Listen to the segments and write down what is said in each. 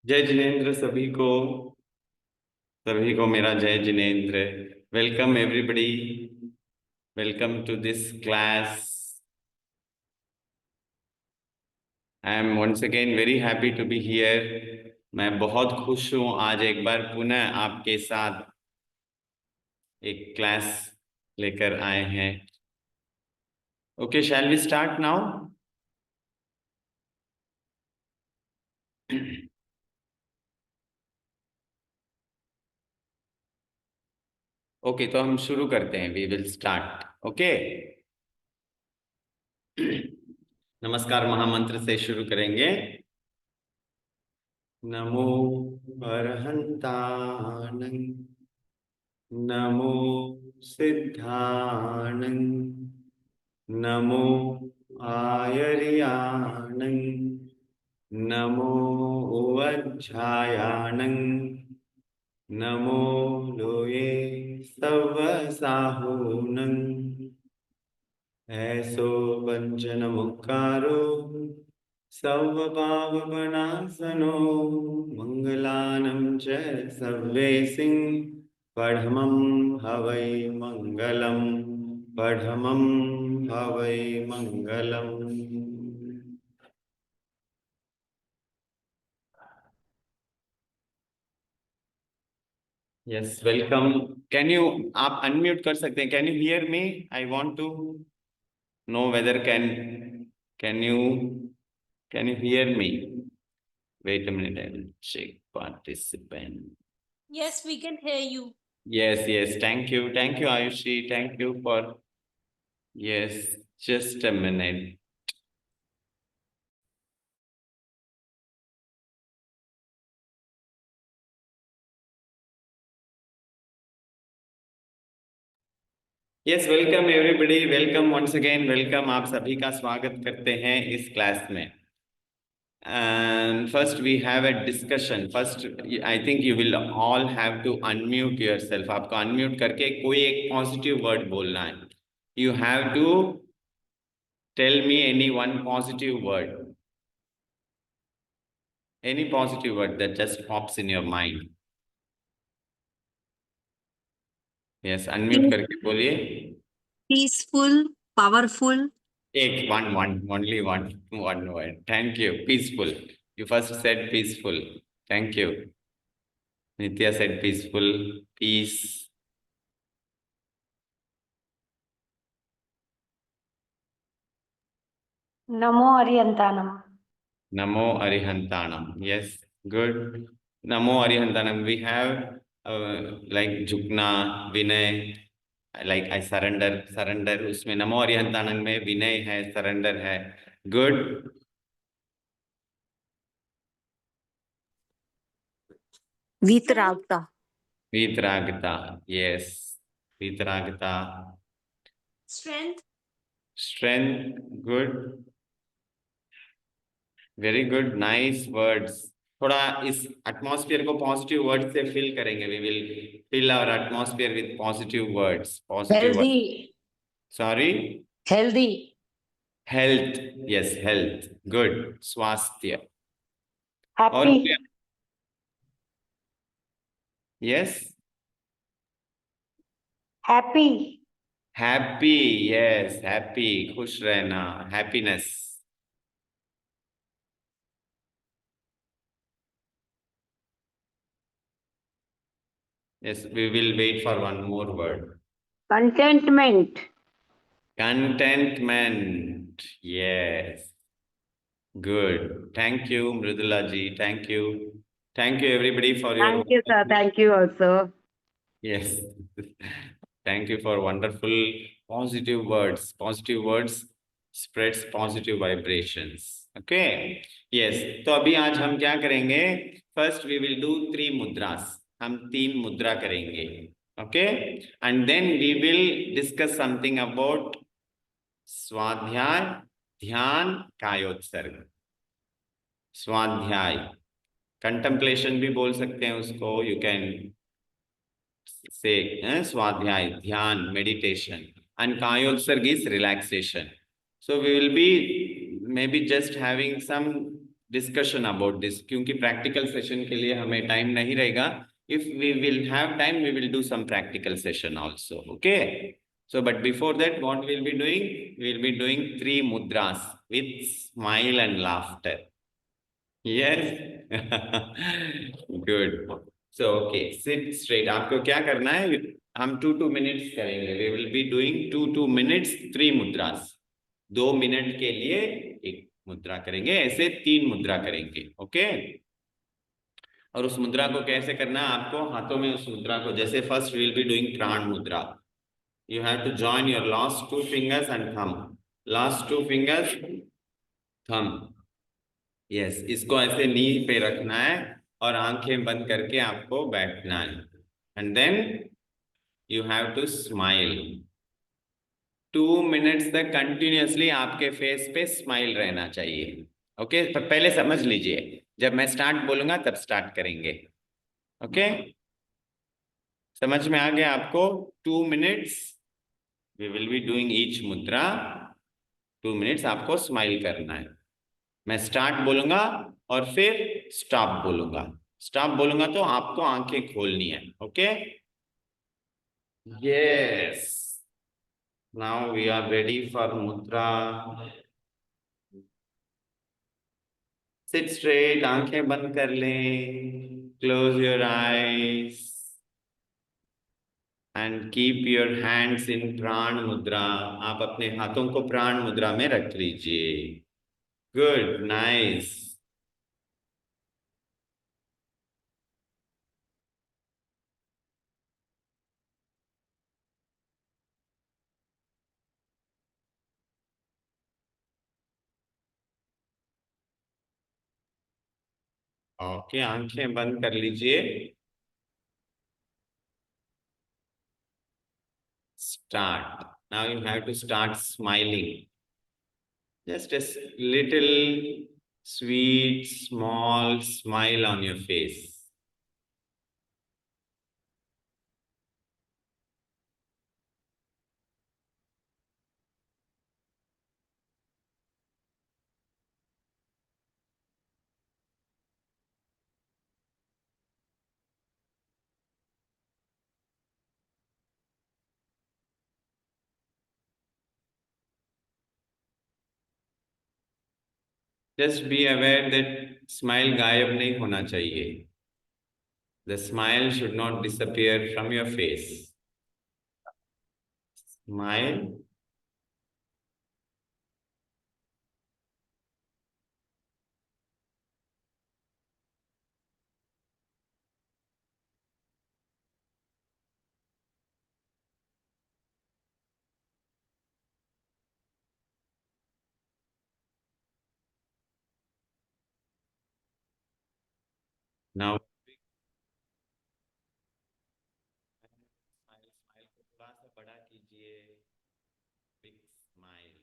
जय जिनेंद्र सभी को मेरा जय जिनेंद्र। Welcome everybody, welcome to this class. I am once again very happy to be here. मैं बहुत खुश हूँ आज एक बार पुनः आपके साथ एक क्लास लेकर आए हैं। Okay, shall we start now? Okay, तो हम शुरू करते हैं। We will start. ओके, नमस्कार महामंत्र से शुरू करेंगे। नमो अरहंताणं, नमो सिद्धाणं, नमो आयर्याणं, नमो उवज्झायाणं, नमो लोये सव्वसाहुनं। ऐसो वंचन मुक्कारो सव्वपावपनासनो, मंगलानं च सव्वेसिं पढमं हवै मंगलम्, पढमं हवै मंगलम्। Yes, welcome. कैन यू, आप अनम्यूट कर सकते हैं? Can you hear me? I want to know whether can you hear me? Wait a minute, I will check participant. Yes, we can hear you. Yes, thank you, Ayushi, thank you for, yes, just a minute. Yes, welcome everybody, welcome once again, welcome। आप सभी का स्वागत करते हैं इस class में। And first we have a discussion. First, I think you will all have to unmute yourself. आपको unmute करके कोई एक positive word बोलना है। You have to tell me any one positive word. Any positive word that just pops in your mind. Yes, unmute करके बोलिए। Peaceful, powerful. Only one word. Thank you. Peaceful. You first said peaceful. Thank you. Nitya said peaceful. Peace. Namo Arihantanam. Namo Arihantanam. Yes, good. Namo Arihantanam. We have like Jukna, Vinay, like I surrender उसमें नमो अरिहंतानंद में विनय है, surrender है। Good. Vitragta. Yes, वितरागता। Strength. Good, very good, nice words. थोड़ा इस atmosphere को positive word से fill करेंगे। We will fill our atmosphere with positive words. Healthy. Sorry, Healthy. Health. Yes, health. Good, स्वास्थ्य। और Happy. Yes, Happy. Happy. Yes, happy, खुश रहना, happiness. Yes, we will wait for one more word. Contentment. Contentment. Yes. Good. Thank you, Mridula ji. Thank you. Thank you everybody for your. Thank you, sir. Thank you also. Yes. Thank you for wonderful positive words. Positive words spreads positive vibrations. Okay. Yes. तो अभी आज हम क्या करेंगे? First we will do 3 mudras. हम 3 मुद्रा करेंगे। Okay. And then we will discuss something about स्वाध्याय, ध्यान, कायोत्सर्ग। स्वाध्याय, कंटेम्पलेशन भी बोल सकते हैं उसको। यू कैन से स्वाध्याय, ध्यान, meditation, and kayotsarg is relaxation. So we will be maybe just having some discussion about this क्योंकि practical session के लिए हमें time नहीं रहेगा. If we will have time, we will do some practical session also. Okay. So, but before that, what we'll be doing? We'll be doing 3 mudras with smile and laughter. Yes. Good. So, okay, sit straight. आपको क्या करना है? हम 2 minutes करेंगे. We will be doing 2 minutes 3 mudras. 2 minute के लिए एक मुद्रा करेंगे, ऐसे 3 मुद्रा करेंगे. ओके. और उस मुद्रा को कैसे करना है आपको? हाथों में उस मुद्रा को, जैसे फर्स्ट विल बी डूइंग प्राण मुद्रा. You have to join your last 2 fingers and thumb. Last 2 fingers, thumb. Yes, इसको ऐसे नी पे रखना है और आंखें बंद करके आपको बैठना है. And then you have to smile. 2 minutes तक कंटिन्यूअसली आपके फेस पे स्माइल रहना चाहिए. ओके. पहले समझ लीजिए, जब मैं स्टार्ट बोलूंगा तब स्टार्ट करेंगे. ओके. समझ में आ गया आपको? 2 minutes we will be doing each mudra. 2 minutes आपको स्माइल करना है. मैं स्टार्ट बोलूंगा और फिर स्टॉप बोलूंगा. स्टॉप बोलूंगा तो आपको आंखें खोलनी है. Okay. Yes. Now we are ready for mudra. Sit straight. आंखें बंद कर लें. Close your eyes and keep your hands in prana mudra. आप अपने हाथों को प्राण मुद्रा में रख लीजिए. गुड. नाइस. ओके. आंखें बंद कर लीजिए. Start. Now you have to start smiling. Just a little sweet, small smile on your face. Just be aware that smile गायब नहीं होना चाहिए. The smile should not disappear from your face. Smile. Now smile को थोड़ा सा बड़ा कीजिए. Big smile.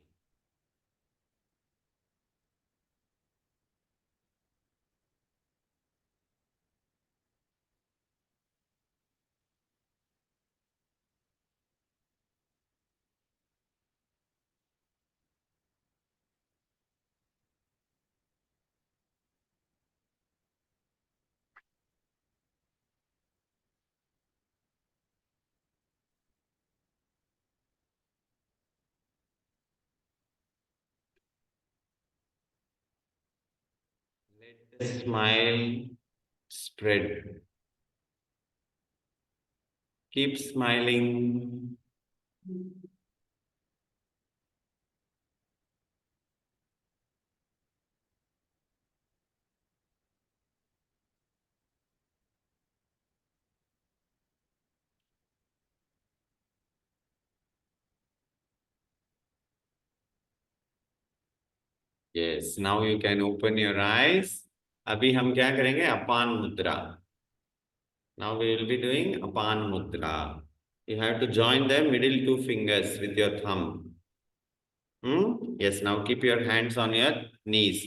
Let the smile spread. Keep smiling. Yes, now you can open your eyes. अभी हम क्या करेंगे? अपान मुद्रा. Now we will be doing Apan Mudra. You have to join the middle 2 fingers with your thumb. Yes, now keep your hands on your knees.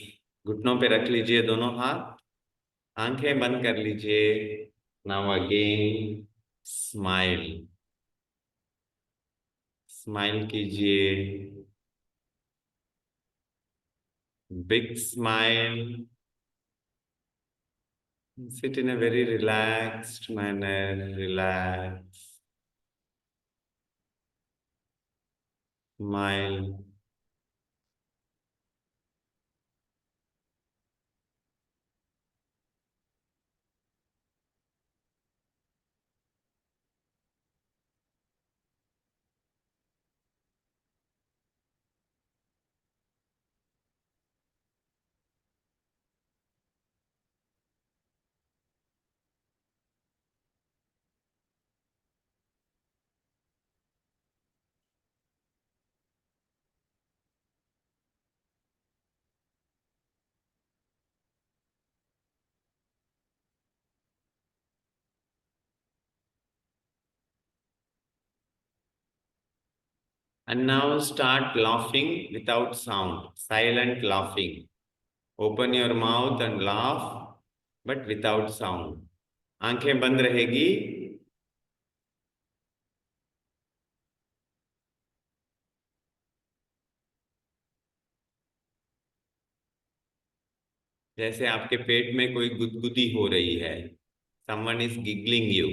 घुटनों पे रख लीजिए दोनों हाथ. आंखें बंद कर लीजिए. Now again smile. Smile कीजिए. Big smile. Sit in a very relaxed manner, relax, smile. And now start laughing without sound, silent laughing. Open your mouth and laugh, but without sound. आंखें बंद रहेगी. जैसे आपके पेट में कोई गुदगुदी हो रही है. Someone is giggling you.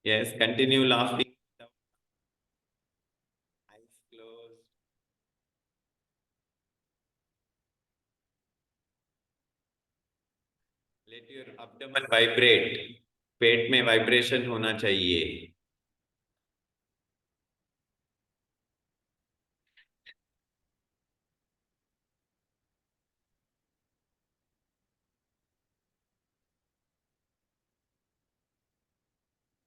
Yes, continue laughing. Eyes closed. Let your abdomen vibrate. पेट में वाइब्रेशन होना चाहिए.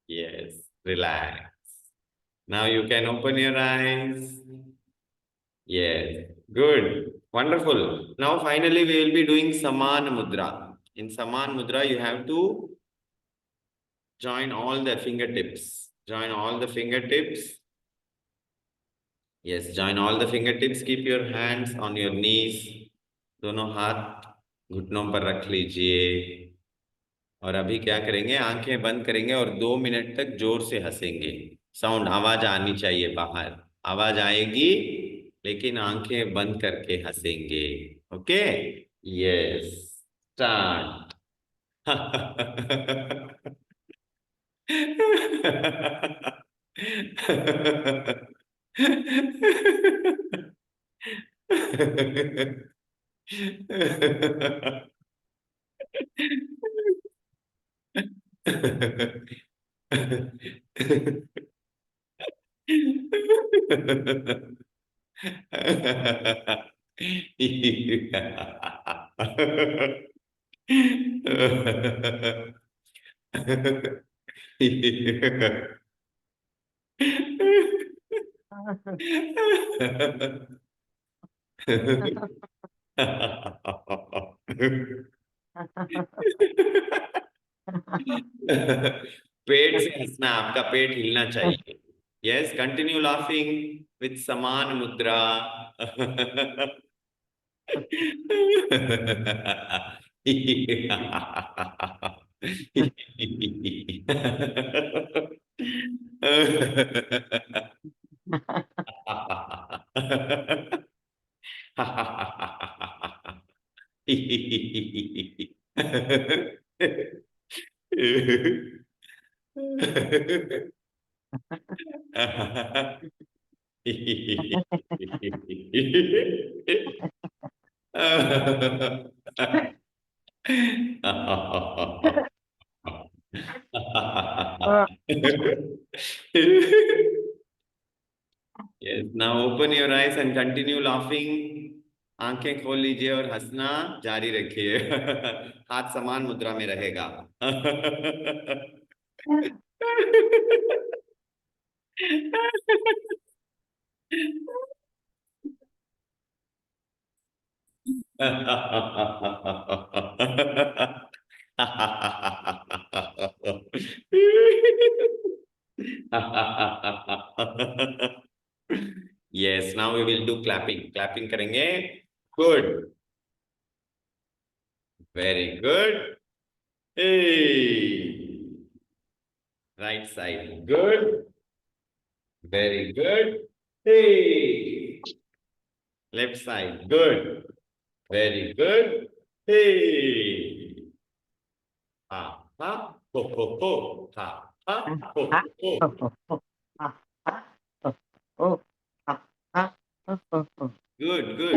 Yes, relax. Now you can open your eyes. Yes, good, wonderful. Now finally we will be doing Saman Mudra. In Saman Mudra you have to join all the fingertips. Join all the fingertips. Yes, join all the fingertips. Keep your hands on your knees. दोनों हाथ घुटनों पर रख लीजिए. और अभी क्या करेंगे, आंखें बंद करेंगे और 2 मिनट तक जोर से हंसेंगे. साउंड, आवाज आनी चाहिए बाहर. आवाज आएगी लेकिन आंखें बंद करके हंसेंगे. ओके. Yes, start. पेट से हंसना, आपका पेट हिलना चाहिए. यस, कंटिन्यू लाफिंग विथ समान मुद्रा. Yes, now open your eyes and continue laughing. आंखें खोल लीजिए और हंसना जारी रखिए. हाथ समान मुद्रा में रहेगा. Yes, now we will do clapping. Clapping करेंगे. Good. Very good. Hey. Right side. Good. Very good. Hey. Left side. Good. Very good. Hey. Ha ha ho ho ho. Ha ha ho ho ho. Good, good.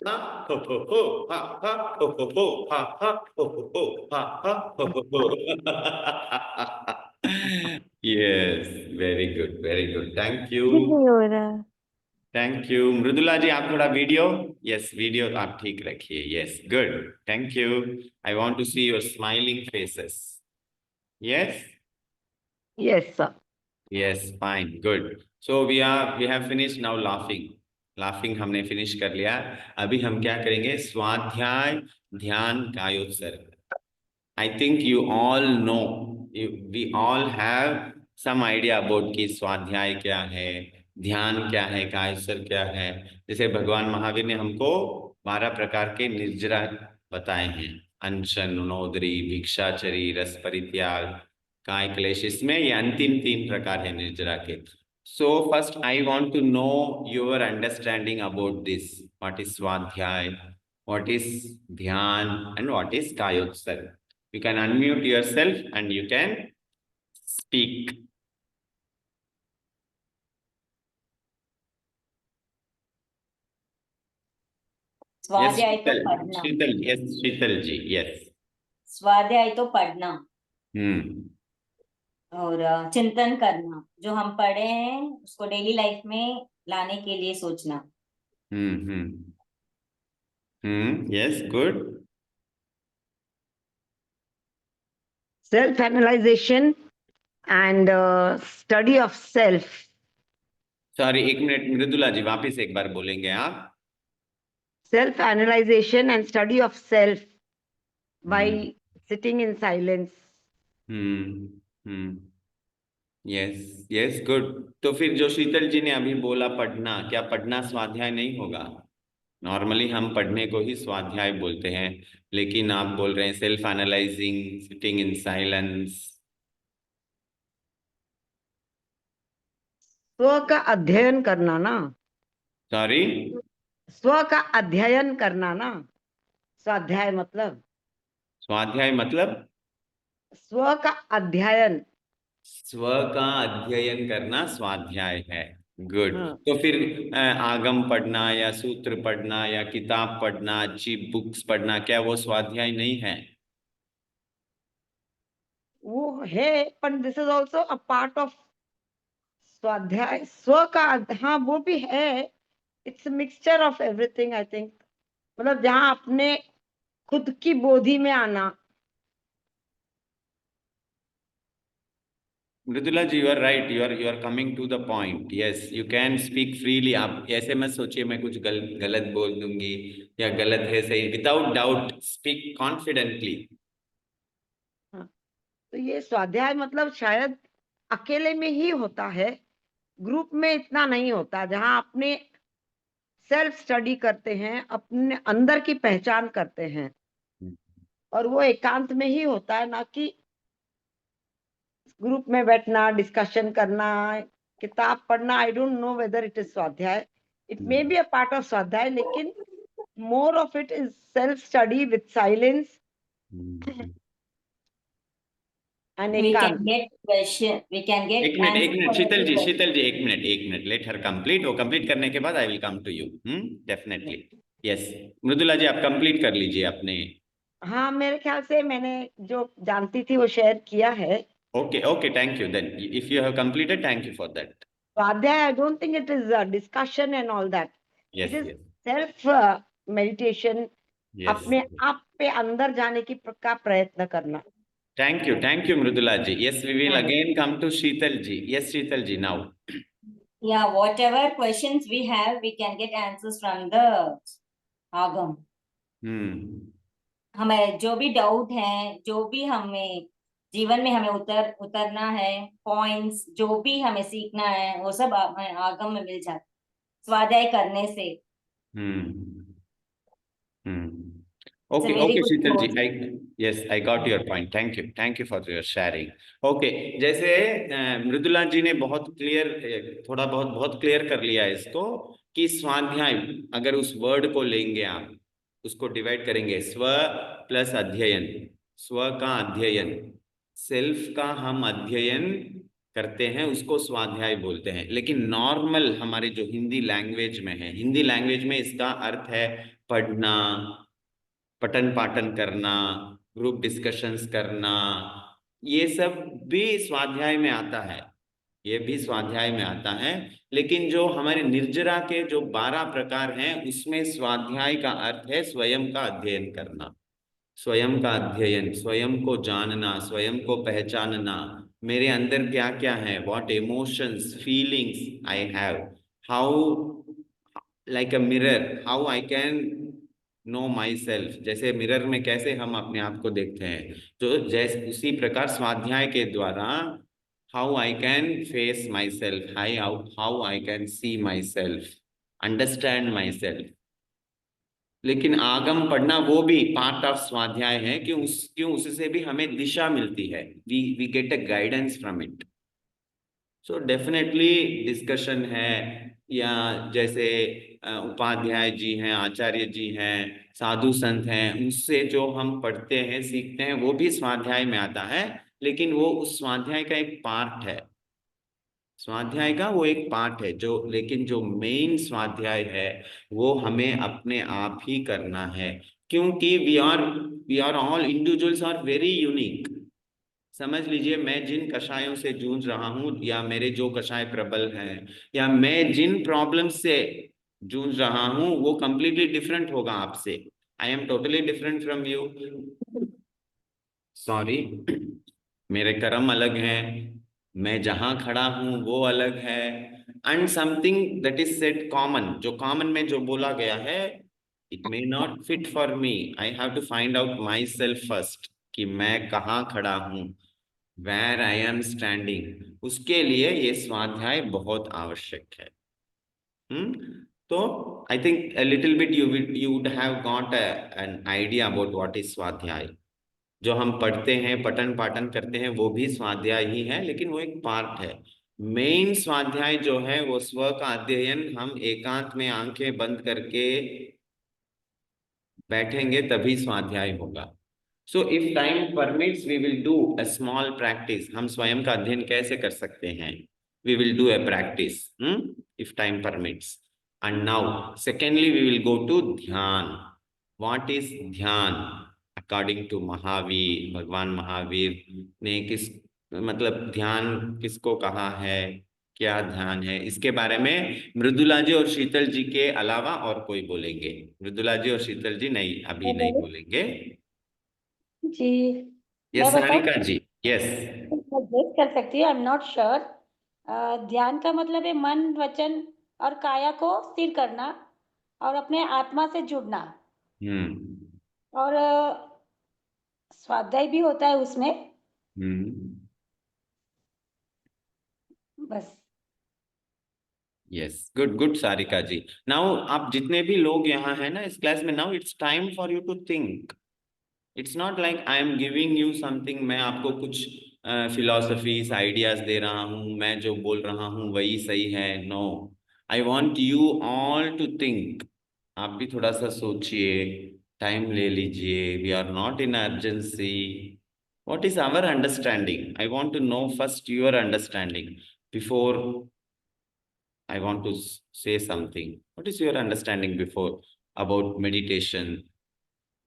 Ha ho ho ho. Ha ha ho ho ho. Ha ha ho ho ho. Ha ha ho ho ho. Yes, very good, very good. Thank you. Thank you. Mridula ji आप थोड़ा video. Yes, video आप ठीक रखिए. Yes, good. Thank you. I want to see your smiling faces. Yes. Yes, sir. Yes, fine, good. So we have finished now laughing. Laughing हमने finish कर लिया. अभी हम क्या करेंगे? स्वाध्याय, ध्यान, कायोत्सर्ग. I think you all know, we all have some idea about कि स्वाध्याय क्या है, ध्यान क्या है, कायोत्सर्ग क्या है. जैसे भगवान महावीर ने हमको 12 प्रकार के निर्जरा बताए हैं. अनशन, उनोदरी, भिक्षाचरी, रस परित्याग, काय क्लेश. इसमें ये अंतिम 3 प्रकार है निर्जरा के. So first I want to know your understanding about this. What is स्वाध्याय, what is ध्यान, and what is कायोत्सर्ग. You can unmute yourself and you can speak. स्वाध्याय तो Sheetal, पढ़ना. Sheetal, yes, Sheetal ji, yes. स्वाध्याय तो पढ़ना Hmm. और चिंतन करना. जो हम पढ़े हैं उसको डेली लाइफ में लाने के लिए सोचना. Hmm. Yes, good. Self-analyzation and study of self. Sorry, 1 minute Mridula ji, वापिस एक बार बोलेंगे आप? Self-analyzation and study of self by sitting in silence. Yes, yes, good. तो फिर जो शीतल जी ने अभी बोला पढ़ना, क्या पढ़ना स्वाध्याय नहीं होगा? नॉर्मली हम पढ़ने को ही स्वाध्याय बोलते हैं, लेकिन आप बोल रहे हैं self analysing, sitting in silence. स्व का अध्ययन करना ना. सॉरी, स्व का अध्ययन करना ना. स्वाध्याय मतलब. स्वाध्याय मतलब स्व का अध्ययन. स्व का अध्ययन करना स्वाध्याय है. गुड. हाँ. तो फिर आगम पढ़ना या सूत्र पढ़ना या किताब पढ़ना, अच्छी बुक्स पढ़ना, क्या वो स्वाध्याय नहीं है? वो है, पर this is also a part of swadhyaya. स्व का, हाँ वो भी है. It's mixture of everything I think. मतलब जहाँ अपने खुद की बोधि में आना. Mridula ji, you are right. You are coming to the point. Yes, you can speak freely. आप ऐसे मत सोचिए मैं कुछ गलत बोल दूंगी या गलत है सही. Without doubt speak confidently. तो ये स्वाध्याय मतलब शायद अकेले में ही होता है, ग्रुप में इतना नहीं होता. जहाँ अपने सेल्फ स्टडी करते हैं, अपने अंदर की पहचान करते हैं, और वो एकांत में ही होता है, ना कि ग्रुप में बैठना, डिस्कशन करना, किताब पढ़ना. I don't know whether it is swadhyaya. It may be a part of swadhyaya, लेकिन more of it is self study with silence and We can ekant. get question. We can get एक minute answer for Sheetal ji, every Sheetal ji, एक minute. Let her complete. वो complete करने के बाद I will come to you. Definitely. Yes, Mridula ji आप complete कर लीजिए अपने. हाँ, मेरे ख्याल से मैंने जो जानती थी वो शेयर किया है. Okay, okay, thank you. Then, if you have completed, thank you for that. स्वाध्याय, I don't think it is a discussion and all that. Yes, It is yes, self meditation. yes. अपने आप पे अंदर जाने की का प्रयत्न करना. Thank you, Mridula ji. Yes, we will हाँ. again come to Sheetal ji. Yes, Sheetal ji, now. Yeah, whatever questions we have, we can get answers from the आगम. हमें जो भी डाउट है, जो भी हमें जीवन में हमें उतरना है, पॉइंट्स जो भी हमें सीखना है वो सब आगम में मिल जाता, स्वाध्याय करने से। Hmm hmm it's okay very okay good Sheetal ji, course. I yes I got your point, thank you for your sharing. Okay, जैसे मृदुला जी ने बहुत क्लियर, थोड़ा बहुत बहुत क्लियर कर लिया है इसको, कि स्वाध्याय, अगर उस वर्ड को लेंगे आप, उसको डिवाइड करेंगे, स्व प्लस अध्ययन, स्व का अध्ययन, सेल्फ का हम अध्ययन करते हैं, उसको स्वाध्याय बोलते हैं। लेकिन नॉर्मल हमारे जो हिंदी लैंग्वेज में है, हिंदी लैंग्वेज में इसका अर्थ है पढ़ना, पठन पाठन करना, ग्रुप डिस्कशंस करना, ये सब भी स्वाध्याय में आता है, ये भी स्वाध्याय में आता है। लेकिन जो हमारे निर्जरा के जो 12 प्रकार हैं, उसमें स्वाध्याय का अर्थ है स्वयं का अध्ययन करना, स्वयं का अध्ययन, स्वयं को जानना, स्वयं को पहचानना, मेरे अंदर क्या क्या है, what emotions feelings I have, how, like a mirror, how I can know my self, जैसे मिरर में कैसे हम अपने आप को देखते हैं, तो जैसे उसी प्रकार स्वाध्याय के द्वारा how I can face my self, how I can see my self, understand my self. लेकिन आगम पढ़ना वो भी पार्ट ऑफ स्वाध्याय है, क्यों उससे भी हमें दिशा मिलती है, we get a guidance from it. So definitely discussion है, या जैसे उपाध्याय जी हैं, आचार्य जी हैं, साधु संत हैं, उनसे जो हम पढ़ते हैं सीखते हैं, वो भी स्वाध्याय में आता है। लेकिन वो उस स्वाध्याय का एक पार्ट है, स्वाध्याय का वो एक पार्ट है जो, लेकिन जो मेन स्वाध्याय है वो हमें अपने आप ही करना है, क्योंकि we are all individuals are very unique. समझ लीजिए, मैं जिन कषायों से जूझ रहा हूँ, या मेरे जो कषाय प्रबल हैं, या मैं जिन प्रॉब्लम से जूझ रहा हूँ, वो कंप्लीटली डिफरेंट होगा आपसे। I am totally different from you, sorry, मेरे कर्म अलग हैं, मैं जहां खड़ा हूं वो अलग है, and something that is set common, जो कॉमन में जो बोला गया है, it may not fit for me, I have to find out my self first, कि मैं कहाँ खड़ा हूँ, वेयर आई एम स्टैंडिंग, उसके लिए ये स्वाध्याय बहुत आवश्यक है। तो I think a little bit you would have got an idea about what is स्वाध्याय। जो हम पढ़ते हैं, पठन पाठन करते हैं, वो भी स्वाध्याय ही है, लेकिन वो एक पार्ट है। मेन स्वाध्याय जो है वो स्व का अध्ययन, हम एकांत में आंखें बंद करके बैठेंगे तभी स्वाध्याय होगा। So if time permits we will do a small practice, हम स्वयं का अध्ययन कैसे कर सकते हैं, we will do a practice if time permits. And now secondly we will go to dhyan. What is dhyan according to Mahavir, भगवान महावीर ने किस, मतलब ध्यान किसको कहा है, क्या ध्यान है, इसके बारे में मृदुला जी और शीतल जी के अलावा और कोई बोलेंगे? मृदुला जी और शीतल जी नहीं, अभी मैं नहीं बोलूं? बोलेंगे। जी, यस मैं बताऊं? सारिका जी, यस। मैं गेस कर सकती हूँ, आई एम नॉट श्योर। ध्यान का मतलब है मन, वचन और काया को स्थिर करना और अपने आत्मा से जुड़ना। हम्म और स्वाध्याय भी होता है उसमें। हम्म बस। यस, गुड गुड सारिका जी। नाउ आप जितने भी लोग यहाँ हैं ना इस क्लास में, now it's time for you to think. It's not like I am giving you something, मैं आपको कुछ फिलोसफीज आइडियाज दे रहा हूँ, मैं जो बोल रहा हूँ वही सही है। No, I want you all to think. आप भी थोड़ा सा सोचिए, टाइम ले लीजिए, we are not in urgency. What is our understanding? I want to know first your understanding before I want to say something. What is your understanding before about meditation?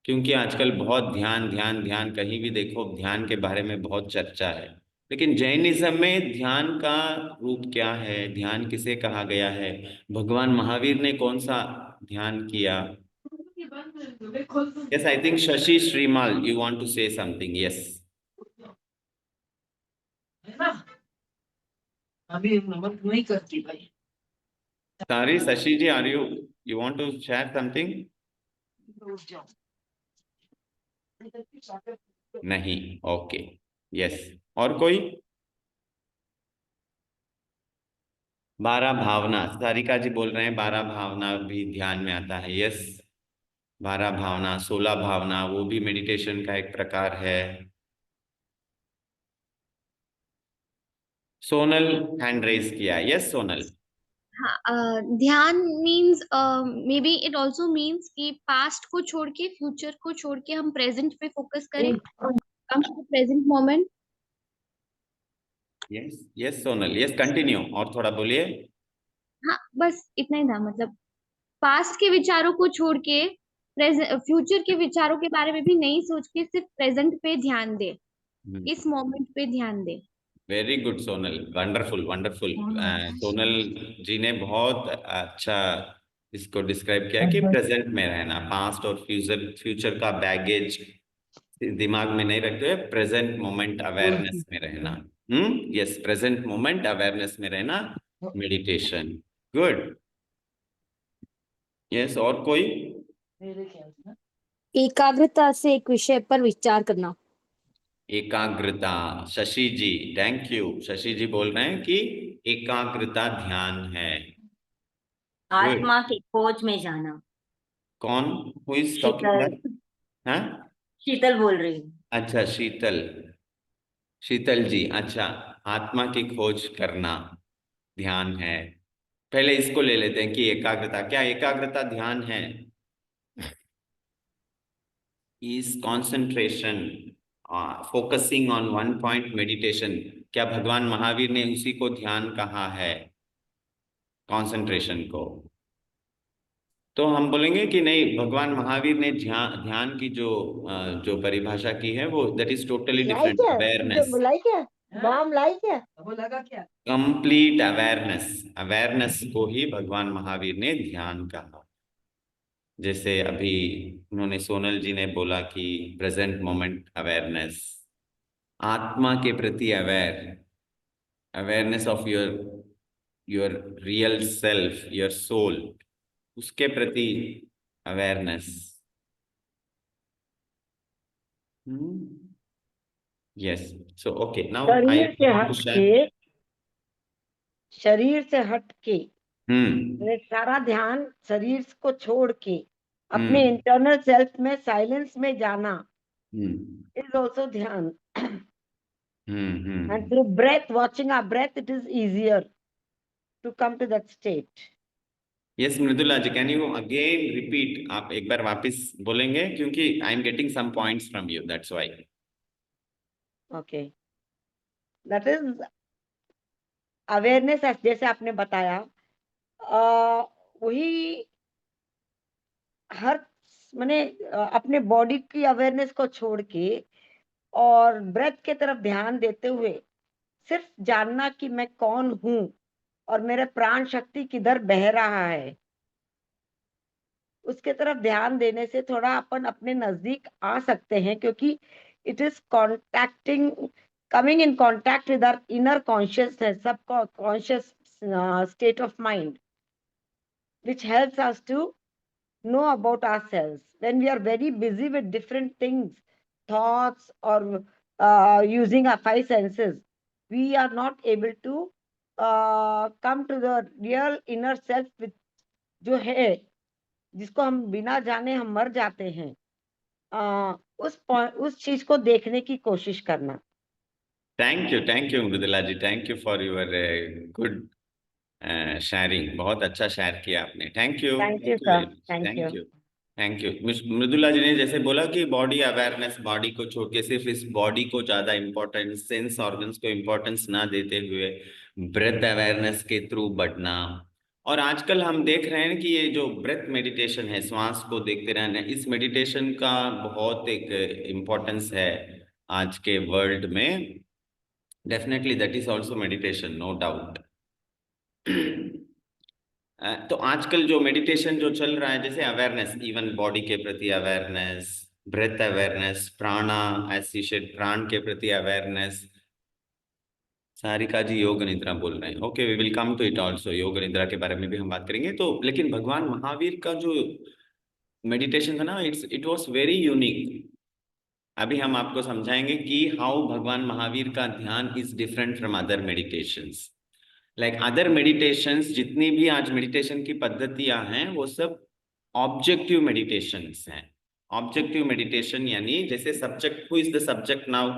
क्योंकि आजकल बहुत ध्यान ध्यान ध्यान, कहीं भी देखो ध्यान के बारे में बहुत चर्चा है। लेकिन जैनिज्म में ध्यान का रूप क्या है, ध्यान किसे कहा गया है, भगवान महावीर ने कौन सा ध्यान किया? Yes, I think Shashi Shrimal, you want to say something? Yes. है ना, अभी नमक नहीं करती भाई। Sorry, Shashi ji, you want to share something? नहीं, ओके। यस, और कोई? 12 भावना, सारिका जी बोल रहे हैं 12 भावना भी ध्यान में आता है। यस, 12 भावना, 16 भावना, वो भी मेडिटेशन का एक प्रकार है। सोनल हैंड रेज किया। यस सोनल। हाँ, ध्यान means may be it also means कि पास्ट को छोड़ के फ्यूचर को छोड़ के हम प्रेजेंट पे फोकस करें, come to present moment. Yes yes Sonal, yes continue, और थोड़ा बोलिए। हाँ, बस इतना ही था, मतलब पास्ट के विचारों को छोड़ के फ्यूचर के विचारों के बारे में भी नहीं सोच के सिर्फ प्रेजेंट पे ध्यान दे, इस मोमेंट पे ध्यान दे। Very good Sonal, wonderful wonderful. Sonal ji ने बहुत अच्छा इसको डिस्क्राइब किया कि प्रेजेंट में रहना, पास्ट और फ्यूचर फ्यूचर का बैगेज दिमाग में नहीं रखते हुए प्रेजेंट मोमेंट अवेयरनेस में रहना। यस, प्रेजेंट मोमेंट अवेयरनेस में रहना, मेडिटेशन। गुड। यस, और कोई? मेरे ख्याल से ना एकाग्रता से एक विषय पर विचार करना। एकाग्रता, शशि जी, थैंक यू। शशि जी बोल रहे हैं कि एकाग्रता ध्यान है। आत्मा की खोज में जाना। कौन? Who is talking Sheetal, that? हाँ, शीतल बोल रही हूँ। अच्छा शीतल, शीतल जी, अच्छा। आत्मा की खोज करना ध्यान है। पहले इसको ले लेते हैं कि एकाग्रता, क्या एकाग्रता ध्यान है? Is concentration, focusing on one point meditation. क्या भगवान महावीर ने उसी को ध्यान कहा है, कंसंट्रेशन को? तो हम बोलेंगे कि नहीं, भगवान महावीर ने ध्यान ध्यान की जो परिभाषा की है वो that is totally lie different. क्या अवेयरनेस, लाई क्या बाम लाई क्या? वो लगा क्या? Complete awareness. अवेयरनेस को ही भगवान महावीर ने ध्यान कहा। जैसे अभी उन्होंने, सोनल जी ने बोला कि प्रेजेंट मोमेंट अवेयरनेस, आत्मा के प्रति aware, awareness of your your real self, your soul, उसके प्रति awareness. Yes, so okay, now I शरीर से वांट टू हट शेयर। के, शरीर से हट के, हम्म सारा ध्यान शरीर को छोड़ के अपने हम्म इंटरनल सेल्फ में साइलेंस में जाना हम्म is also ध्यान. And hmm. through breath, watching our breath, it is easier to come to that state. Yes Mridula ji, can you again repeat? आप एक बार वापस बोलेंगे क्योंकि I am getting some points from you, that's why. Okay. That is awareness, जैसे आपने बताया, वही हर माने अपने बॉडी की अवेयरनेस को छोड़ के और ब्रेथ की तरफ ध्यान देते हुए सिर्फ जानना कि मैं कौन हूँ और मेरे प्राण शक्ति किधर बह रहा है, उसके तरफ ध्यान देने से थोड़ा अपन अपने नजदीक आ सकते हैं, क्योंकि it is contacting, coming in contact with our inner consciousness, subconscious state of mind, which helps us to know about ourselves. When we are very busy with different things, thoughts, or using our five senses, we are not able to come to the real inner self, with जो है, जिसको हम बिना जाने हम मर जाते हैं, उस चीज को देखने की कोशिश करना। Thank you Mridula ji, thank you for your good sharing. बहुत अच्छा शेयर किया आपने, thank you. Thank you sir, thank you. Thank you, thank you. Mridula ji ने जैसे बोला कि बॉडी अवेयरनेस, बॉडी को छोड़ के सिर्फ इस बॉडी को ज्यादा इम्पोर्टेंस, सेंस ऑर्गन्स को इम्पोर्टेंस ना देते हुए ब्रेथ अवेयरनेस के थ्रू बढ़ना। और आजकल हम देख रहे हैं कि ये जो ब्रेथ मेडिटेशन है, श्वास को देखते रहना, इस मेडिटेशन का बहुत एक इम्पोर्टेंस है आज के वर्ल्ड में। Definitely that is also meditation, no doubt. तो आजकल जो मेडिटेशन जो चल रहा है, जैसे अवेयरनेस, इवन बॉडी के प्रति अवेयरनेस, ब्रेथ अवेयरनेस, प्राणा, ऐसी प्राण के प्रति अवेयरनेस। सारिका जी योग निद्रा बोल रहे हैं, okay, we will come to it also, yoga nidra के बारे में भी हम बात करेंगे। तो लेकिन भगवान महावीर का जो मेडिटेशन था ना, इट वाज वेरी यूनिक। अभी हम आपको समझाएंगे कि हाउ भगवान महावीर का ध्यान is different from other meditations. Like other meditations, जितनी भी आज मेडिटेशन की पद्धतियां हैं वो सब ऑब्जेक्टिव मेडिटेशंस हैं। ऑब्जेक्टिव मेडिटेशन यानी जैसे subject, who is the subject now,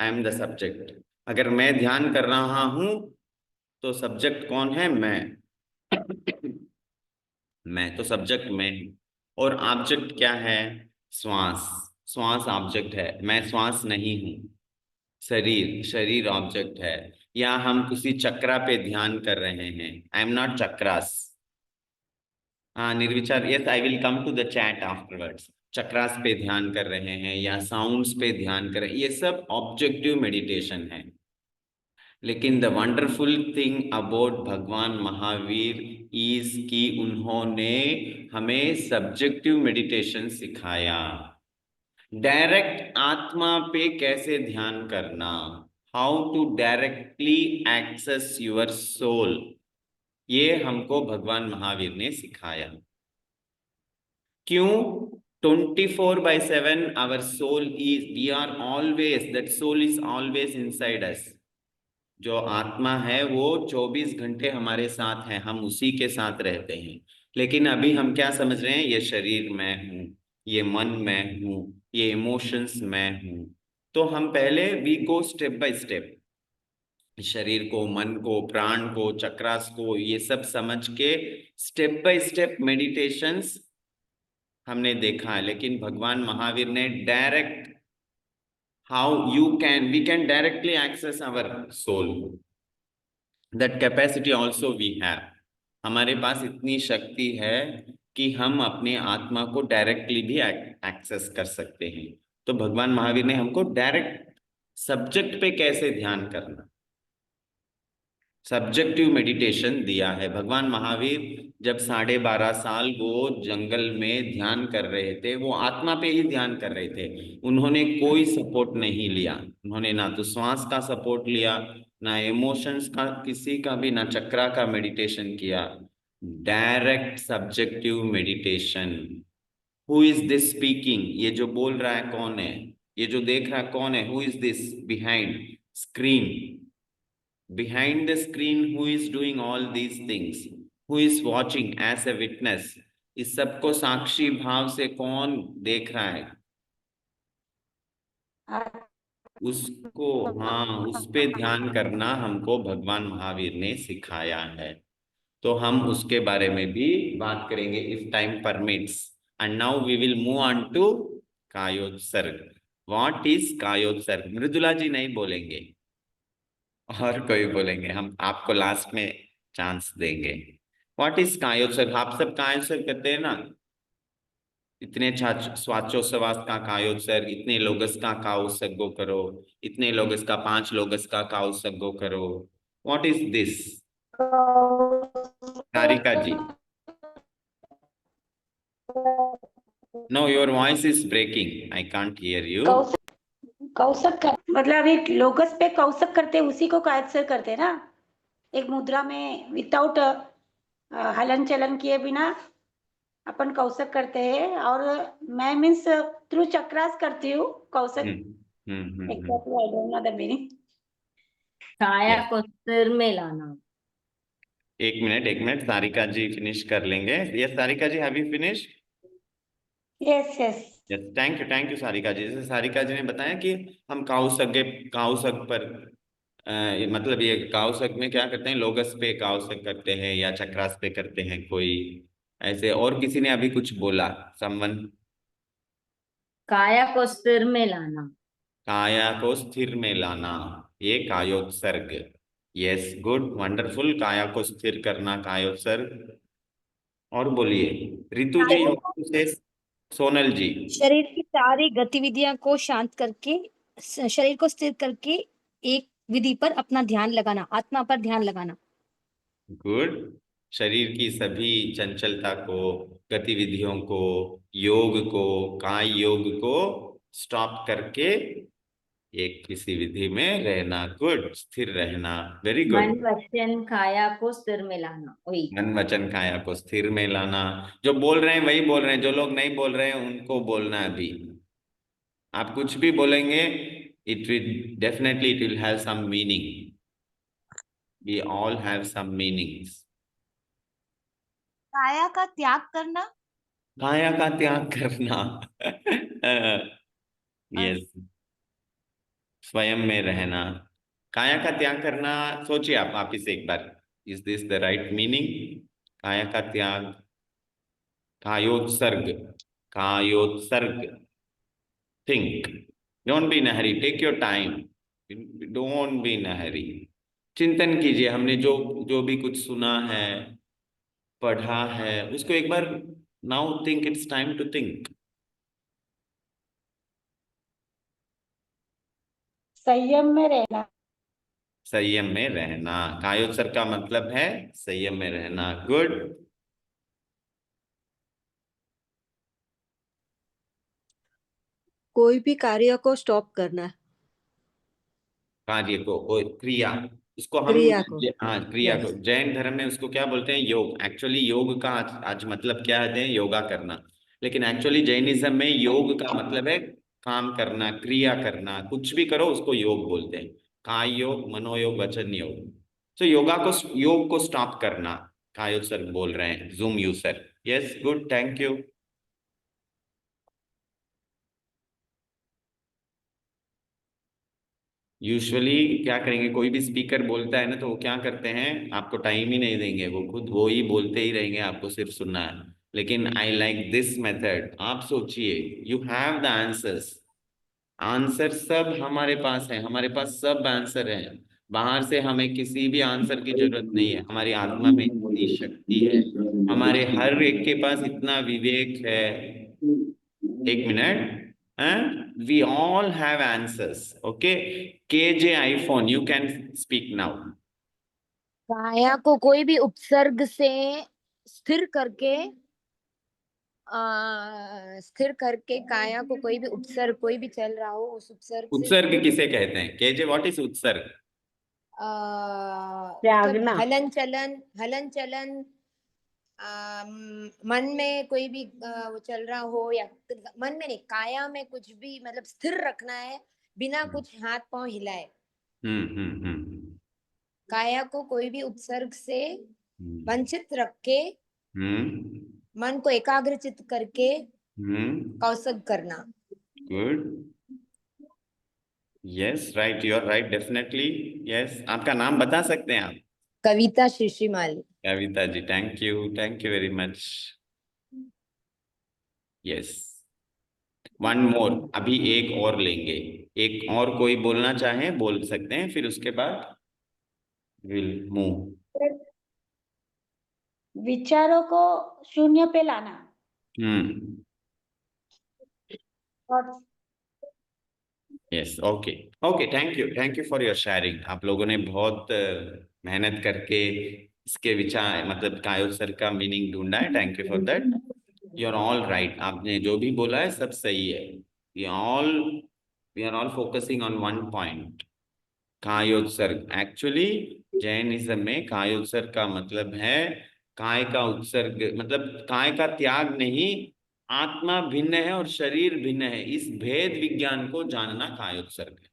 I am the subject. अगर मैं ध्यान कर रहा हूं तो सब्जेक्ट कौन है? मैं तो सब्जेक्ट में हूं। और ऑब्जेक्ट क्या है? श्वास। श्वास ऑब्जेक्ट है, मैं श्वास नहीं हूं। शरीर, शरीर ऑब्जेक्ट है। या हम किसी चक्रा पे ध्यान कर रहे हैं, आई एम नॉट चक्रास। हाँ निर्विचार, yes I will come to the chat afterwards. Chakras पे ध्यान कर रहे हैं या साउंड्स पे ध्यान कर रहे हैं, ये सब ऑब्जेक्टिव मेडिटेशन है। लेकिन द वंडरफुल थिंग अबाउट भगवान महावीर इज कि उन्होंने हमें सब्जेक्टिव मेडिटेशन सिखाया। डायरेक्ट आत्मा पे कैसे ध्यान करना, how to directly access your soul, ये हमको भगवान महावीर ने सिखाया। क्यों? 24/7 our soul is, we are always, that soul is always inside us. जो आत्मा है वो 24 घंटे हमारे साथ है, हम उसी के साथ रहते हैं। लेकिन अभी हम क्या समझ रहे हैं? ये शरीर मैं हूँ, ये मन मैं हूँ, ये इमोशंस मैं हूँ। तो हम पहले we go step by step, शरीर को, मन को, प्राण को, चक्रास को, ये सब समझ के स्टेप बाय स्टेप मेडिटेशंस हमने देखा है। लेकिन भगवान महावीर ने direct, how you can, we can directly access our soul, that capacity also we have. हमारे पास इतनी शक्ति है कि हम अपने आत्मा को डायरेक्टली भी एक्सेस कर सकते हैं। तो भगवान महावीर ने हमको डायरेक्ट सब्जेक्ट पे कैसे ध्यान करना, सब्जेक्टिव मेडिटेशन दिया है। भगवान महावीर जब 12.5 साल वो जंगल में ध्यान कर रहे थे, वो आत्मा पे ही ध्यान कर रहे थे। उन्होंने कोई सपोर्ट नहीं लिया, उन्होंने ना तो श्वास का सपोर्ट लिया, ना इमोशंस का, किसी का भी, ना चक्रा का मेडिटेशन किया। Direct subjective meditation. Who is this speaking, ये जो बोल रहा है कौन है? ये जो देख रहा है कौन है? Who is this behind screen? Behind the screen, who is doing all these things? Who is watching as a witness? इस सबको साक्षी भाव से कौन देख रहा है? उसको, हाँ, उस पे ध्यान करना हमको भगवान महावीर ने सिखाया है। तो हम उसके बारे में भी बात करेंगे if time permits. And now we will move on to kayotsarg. What is kayotsarg? Mridula ji नहीं बोलेंगे और कोई बोलेंगे, हम आपको लास्ट में चांस देंगे। What is kayotsarg? आप सब कायोत्सर्ग करते हैं ना? इतने स्वाचोस्वास का कायोत्सर्ग, इतने लोगस का कायोत्सर्गो करो, इतने लोगस का, 5 लोगस का कायोत्सर्गो करो। What is this? Sarika ji, no, your voice is breaking, I can't hear you. कौशक कर, मतलब एक लोगस पे कौशक करते उसी को कायत्सर करते ना, एक मुद्रा में विदाउट हलन चलन किए बिना अपन कौशक करते हैं। और मैं मीन्स थ्रू चक्रास करती हूँ कौशक। Actually I don't know the meaning. काया को सिर में लाना। एक मिनट, सारिका जी फिनिश कर लेंगे। Yes Sarika ji, have you finish? Yes yes yes, thank you Sarika ji. जैसे सारिका जी ने बताया कि हम काउसक पर मतलब ये काउसक में क्या करते हैं, लोगस पे काउसक करते हैं या चक्रास पे करते हैं कोई ऐसे। और किसी ने अभी कुछ बोला, समवन? काया को सिर में लाना। काया को स्थिर में लाना, ये कायोत्सर्ग। Yes, good, wonderful. काया को स्थिर करना, कायोत्सर्ग। और बोलिए रितु जी, से सोनल जी। शरीर की सारी गतिविधियां को शांत करके, शरीर को स्थिर करके एक विधि पर अपना ध्यान लगाना, आत्मा पर ध्यान लगाना। गुड। शरीर की सभी चंचलता को, गतिविधियों को, योग को, काय योग को स्टॉप करके एक किसी विधि में रहना। गुड, स्थिर रहना, वेरी मन गुड। वचन काया को सिर में लाना, वही। मन वचन काया को स्थिर में लाना। जो बोल रहे हैं वही बोल रहे हैं, जो लोग नहीं बोल रहे हैं उनको बोलना अभी। आप कुछ भी बोलेंगे, it will definitely it will have some meaning. We all have some meanings. काया का त्याग करना। काया का त्याग करना। यस, स्वयं में रहना, काया का त्याग करना। सोचिए आप वापिस एक बार, is this the right meaning? काया का त्याग, कायोत्सर्ग, कायोत्सर्ग। Think, don't be in a hurry, take your time, don't be in a hurry. चिंतन कीजिए, हमने जो जो भी कुछ सुना है, पढ़ा है, उसको एक बार, now think, it's time to think. संयम में रहना। संयम में रहना, कायोत्सर्ग का मतलब है संयम में रहना। गुड। कोई भी कार्य को स्टॉप करना। कार्य को क्रिया, उसको हम क्रिया को। हाँ, क्रिया को Yes. जैन धर्म में उसको क्या बोलते हैं? योग। एक्चुअली योग का आज मतलब क्या है? योगा करना। लेकिन एक्चुअली जैनिज्म में योग का मतलब है काम करना, क्रिया करना, कुछ भी करो उसको योग बोलते हैं। काय योग, मनोयोग, वचन योग। तो योग को स्टॉप करना, कायोत्सर्ग बोल रहे हैं zoom user. Yes, good, thank you. Usually क्या करेंगे, कोई भी स्पीकर बोलता है ना, तो वो क्या करते हैं, आपको टाइम ही नहीं देंगे, वो खुद वो ही बोलते ही रहेंगे, आपको सिर्फ सुनना है। लेकिन आई लाइक दिस मेथड। आप सोचिए, you have the answers. Answer सब हमारे पास है, हमारे पास सब आंसर है। बाहर से हमें किसी भी आंसर की जरूरत नहीं है। हमारी आत्मा में इतनी शक्ति है, हमारे हर एक के पास इतना विवेक है। एक minute, we all have answers. Okay, KJ iPhone, you can speak now. काया को कोई भी उपसर्ग से स्थिर करके काया को कोई भी उपसर्ग, कोई भी चल रहा हो उस उपसर्ग से उत्सर्ग किसे कहते हैं? KJ, व्हाट इज उत्सर्ग? मतलब त्यागना। हलन चलन मन में कोई भी वो चल रहा हो, या मन में नहीं, काया में कुछ भी मतलब स्थिर रखना है बिना कुछ हाथ पांव हिलाए। काया को कोई भी उपसर्ग से वंचित रख के मन को एकाग्रचित करके कौशल करना। Good, yes, right, you are right, definitely. Yes, आपका नाम बता सकते हैं आप? Kavita Shishimali. Kavita ji, thank you very much. Yes, one more, अभी एक और लेंगे। एक और कोई बोलना चाहे बोल सकते हैं, फिर उसके बाद विल मूव। विचारों को शून्य पे लाना। Thoughts। Yes, okay okay, thank you for your sharing. आप लोगों ने बहुत मेहनत करके इसके विचार मतलब कायोत्सर्ग का मीनिंग ढूंढा है। Thank you for that. You are all right, आपने जो भी बोला है सब सही है। We are all focusing on one point, kayotsarg. Actually Jainism में कायोत्सर्ग का मतलब है काय का उत्सर्ग, मतलब काय का त्याग नहीं, आत्मा भिन्न है और शरीर भिन्न है, इस भेद विज्ञान को जानना कायोत्सर्ग है।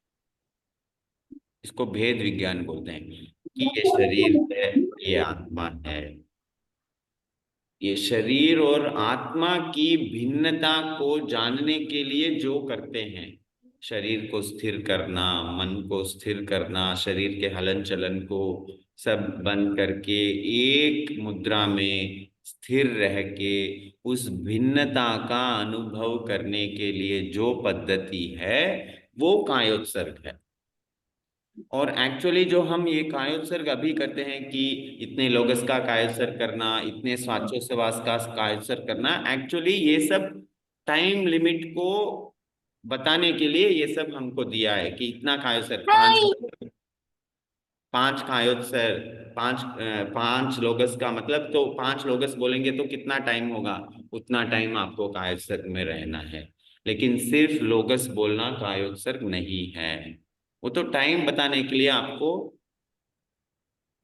इसको भेद विज्ञान बोलते हैं कि ये शरीर है, ये आत्मा है। ये शरीर और आत्मा की भिन्नता को जानने के लिए जो करते हैं, शरीर को स्थिर करना, मन को स्थिर करना, शरीर के हलन चलन को सब बंद करके एक मुद्रा में स्थिर रह के उस भिन्नता का अनुभव करने के लिए जो पद्धति है वो कायोत्सर्ग है। और एक्चुअली जो हम ये कायोत्सर्ग अभी करते हैं कि इतने लोगस का कायोत्सर्ग करना, इतने स्वाचोच्छ्वास का कायोत्सर्ग करना, एक्चुअली ये सब टाइम लिमिट को बताने के लिए ये सब हमको दिया है कि इतना कायोत्सर्ग, पांच कायोत्सर्ग, पांच लोगस का मतलब, तो 5 लोगस बोलेंगे तो कितना टाइम होगा, उतना टाइम आपको कायोत्सर्ग में रहना है। लेकिन सिर्फ लोगस बोलना कायोत्सर्ग नहीं है, वो तो टाइम बताने के लिए आपको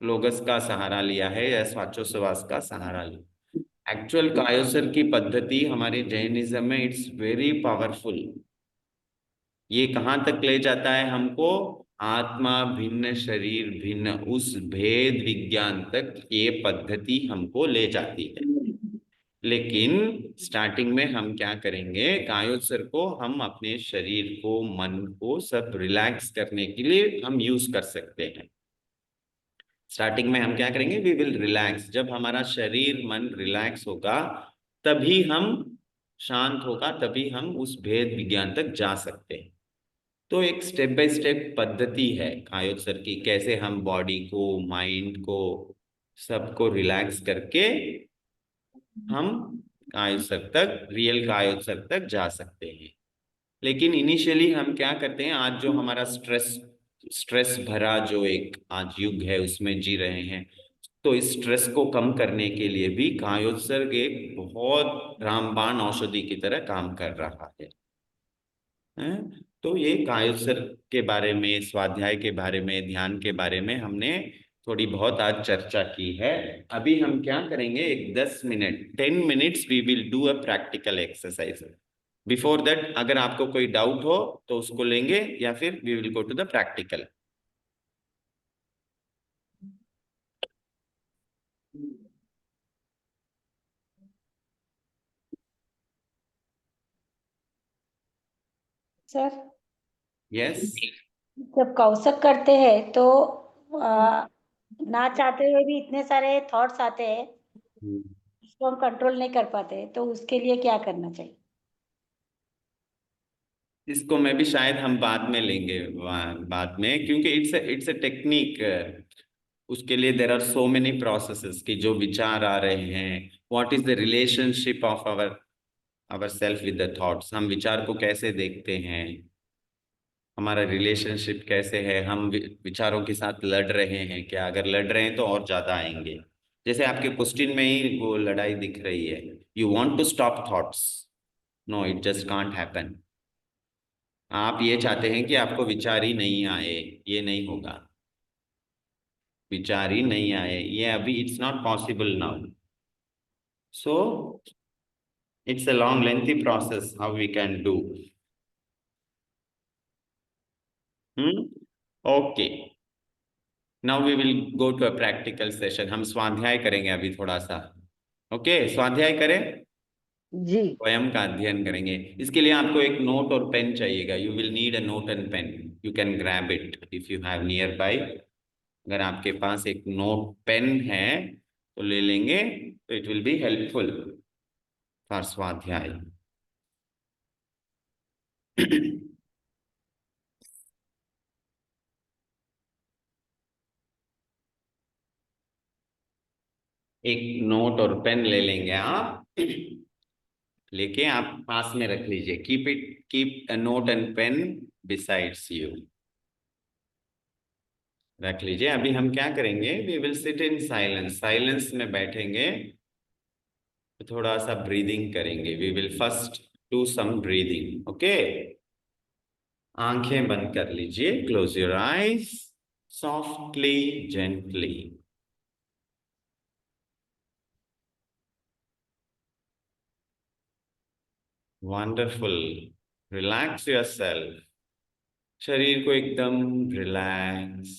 लोगस का सहारा लिया है या स्वाचोच्छ्वास का सहारा लिया। एक्चुअल कायोत्सर्ग की पद्धति हमारे जैनिज्म में इट्स वेरी पावरफुल। ये कहाँ तक ले जाता है हमको? आत्मा भिन्न शरीर भिन्न, उस भेद विज्ञान तक ये पद्धति हमको ले जाती है। लेकिन स्टार्टिंग में हम क्या करेंगे, कायोत्सर को हम अपने शरीर को, मन को सब रिलैक्स करने के लिए हम यूज कर सकते हैं। स्टार्टिंग में हम क्या करेंगे, वी विल रिलैक्स। जब हमारा शरीर मन रिलैक्स होगा तभी हम, शांत होगा तभी हम उस भेद विज्ञान तक जा सकते हैं। तो एक स्टेप बाय स्टेप पद्धति है कायोत्सर की, कैसे हम बॉडी को, माइंड को, सबको रिलैक्स करके हम कायोत्सर तक, रियल कायोत्सर तक जा सकते हैं। लेकिन इनिशियली हम क्या करते हैं, आज जो हमारा स्ट्रेस भरा जो एक आज युग है उसमें जी रहे हैं, तो इस स्ट्रेस को कम करने के लिए भी कायोत्सर्ग एक बहुत रामबाण औषधि की तरह काम कर रहा है। तो ये कायोत्सर्ग के बारे में, स्वाध्याय के बारे में, ध्यान के बारे में हमने थोड़ी बहुत आज चर्चा की है। अभी हम क्या करेंगे, एक 10 minute, 10 minutes we will do a practical exercise. Before that अगर आपको कोई डाउट हो तो उसको लेंगे, या फिर we will go to the practical. Sir yes. जब कौशक करते हैं तो ना चाहते हुए भी इतने सारे थॉट्स आते हैं, उसको हम कंट्रोल नहीं कर पाते, तो उसके लिए क्या करना चाहिए? इसको मैं भी शायद हम बाद में लेंगे, बाद में, क्योंकि इट्स अ टेक्निक। उसके लिए there are so many processes कि जो विचार आ रहे हैं, what is the relationship of our self with the thoughts, हम विचार को कैसे देखते हैं, हमारा रिलेशनशिप कैसे है, हम विचारों के साथ लड़ रहे हैं क्या, अगर लड़ रहे हैं तो और ज्यादा आएंगे। जैसे आपके क्वेश्चन में ही वो लड़ाई दिख रही है, you want to stop thoughts, no it just can't happen. आप ये चाहते हैं कि आपको विचार ही नहीं आए, ये नहीं होगा, विचार ही नहीं आए, ये अभी it's not possible now. So it's a long lengthy process how we can do. Okay, now we will go to a practical session. हम स्वाध्याय करेंगे अभी थोड़ा सा। ओके, स्वाध्याय करें, जी। स्वयं का अध्ययन करेंगे। इसके लिए आपको एक नोट और पेन चाहिएगा, you will need a note and pen, you can grab it if you have near by. अगर आपके पास एक नोट पेन है तो ले लेंगे, तो it will be helpful for स्वाध्याय। एक नोट और पेन ले लेंगे आप, लेके आप पास में रख लीजिए, keep a note and pen besides you, रख लीजिए। अभी हम क्या करेंगे, we will sit in silence, silence में बैठेंगे, तो थोड़ा सा ब्रीदिंग करेंगे। We will first do some breathing. Okay, आंखें बंद कर लीजिए, close your eyes, softly gently. Wonderful, relax yourself, शरीर को एकदम रिलैक्स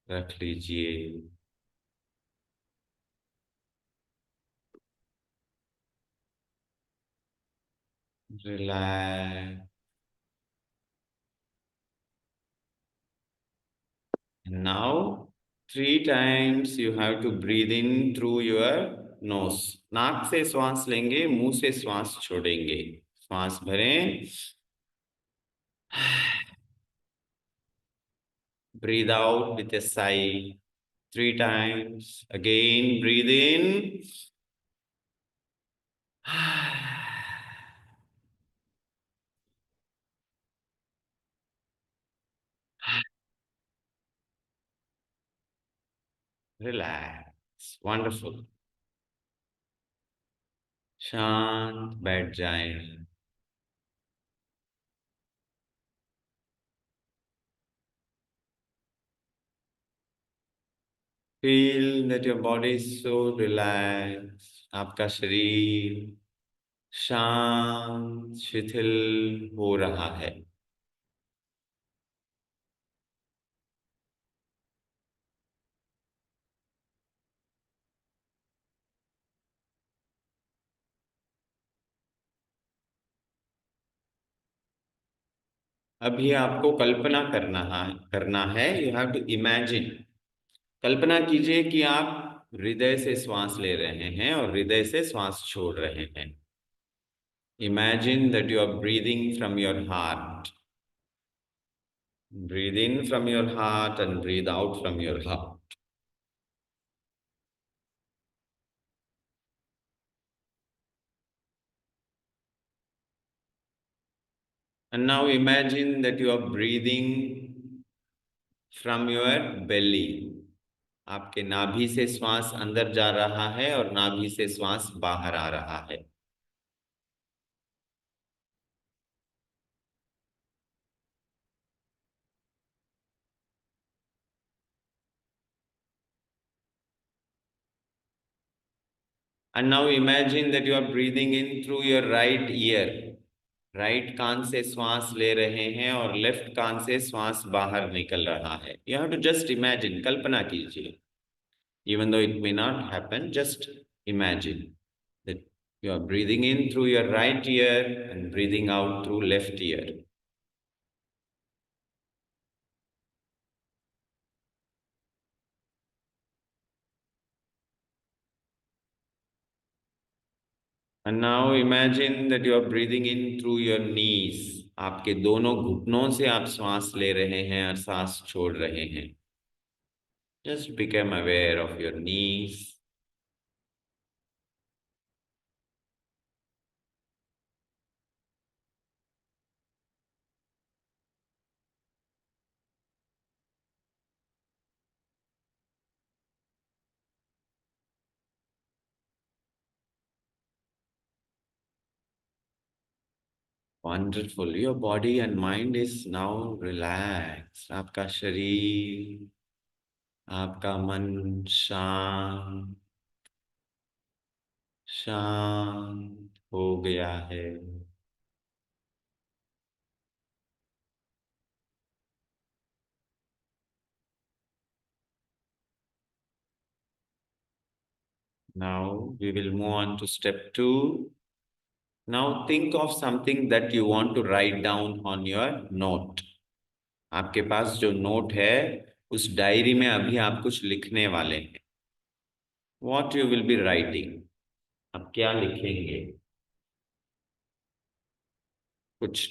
रख लीजिए। Relax. Now, 3 times you have to breathe in through your nose. नाक से श्वास लेंगे, मुंह से श्वास छोड़ेंगे। श्वास भरें, breathe out with a sigh. 3 times. Again, breathe in. Relax. Wonderful. शांत बैठ जाएं। Feel that your body is so relaxed. आपका शरीर शांत शिथिल हो रहा है। अभी आपको कल्पना करना है, यू हैव टू इमेजिन। कल्पना कीजिए कि आप हृदय से श्वास ले रहे हैं और हृदय से श्वास छोड़ रहे हैं। Imagine that you are breathing from your heart. Breathe in from your heart and breathe out from your heart. And now imagine that you are breathing from your belly. आपके नाभि से श्वास अंदर जा रहा है और नाभि से श्वास बाहर आ रहा है। And now imagine that you are breathing in through your right ear. Right कान से श्वास ले रहे हैं और लेफ्ट कान से श्वास बाहर निकल रहा है। You have to just imagine, कल्पना कीजिए। Even though it may not happen, just imagine that you are breathing in through your right ear and breathing out through left ear. And now imagine that you are breathing in through your knees. आपके दोनों घुटनों से आप श्वास ले रहे हैं और सांस छोड़ रहे हैं। Just become aware of your knees. Wonderful. Your body and mind is now relaxed. आपका शरीर, आपका मन शांत शांत हो गया है। Now we will move on to step 2. Now think of something that you want to write down on your note. आपके पास जो नोट है उस डायरी में अभी आप कुछ लिखने वाले हैं। What you will be writing? आप क्या लिखेंगे? कुछ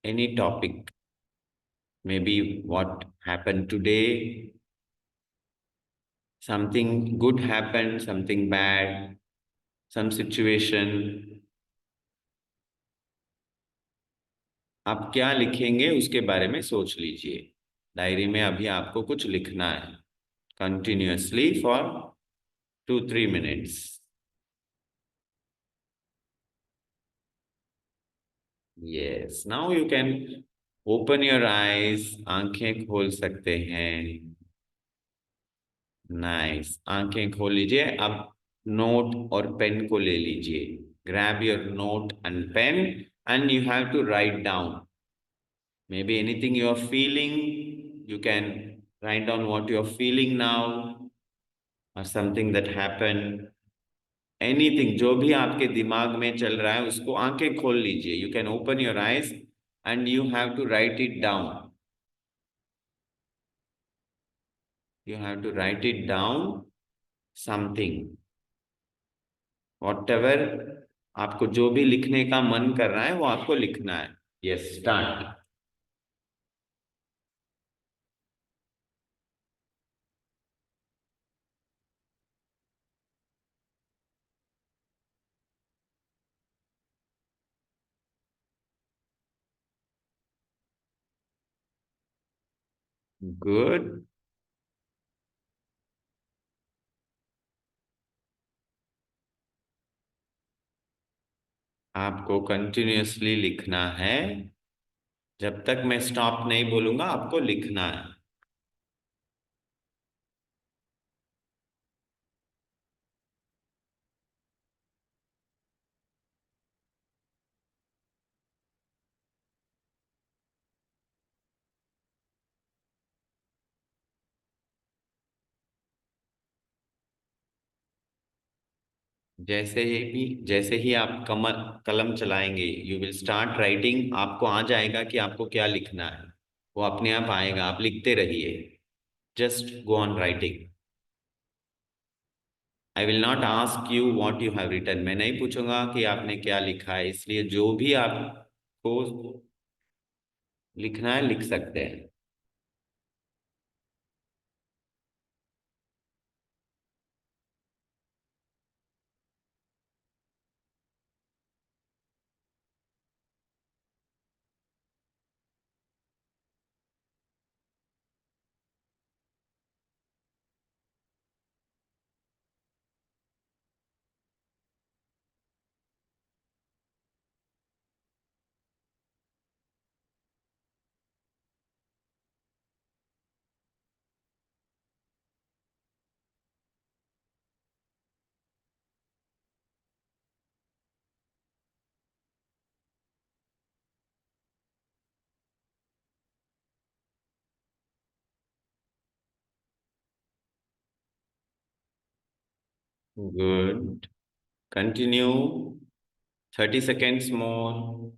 any topic, maybe what happened today, something good happened, something bad, some situation. आप क्या लिखेंगे उसके बारे में सोच लीजिए। डायरी में अभी आपको कुछ लिखना है continuously for 2-3 minutes. Yes, now you can open your eyes. आंखें खोल सकते हैं। नाइस, आंखें खोल लीजिए। अब नोट और पेन को ले लीजिए। Grab your note and pen and you have to write down maybe anything you are feeling. You can write down what you are feeling now or something that happened. Anything, जो भी आपके दिमाग में चल रहा है उसको आंखें खोल लीजिए। You can open your eyes and you have to write it down. You have to write it down something, whatever आपको जो भी लिखने का मन कर रहा है वो आपको लिखना है। Yes, start. Good. आपको कंटिन्यूअसली लिखना है। जब तक मैं स्टॉप नहीं बोलूंगा आपको लिखना है। जैसे ही आप कलम चलाएंगे, यू विल स्टार्ट राइटिंग, आपको आ जाएगा कि आपको क्या लिखना है, वो अपने आप आएगा, आप लिखते रहिए, just go on writing. I will not ask you what you have written, मैं नहीं पूछूंगा कि आपने क्या लिखा है, इसलिए जो भी आपको लिखना है लिख सकते हैं। Good, continue, 30 seconds more.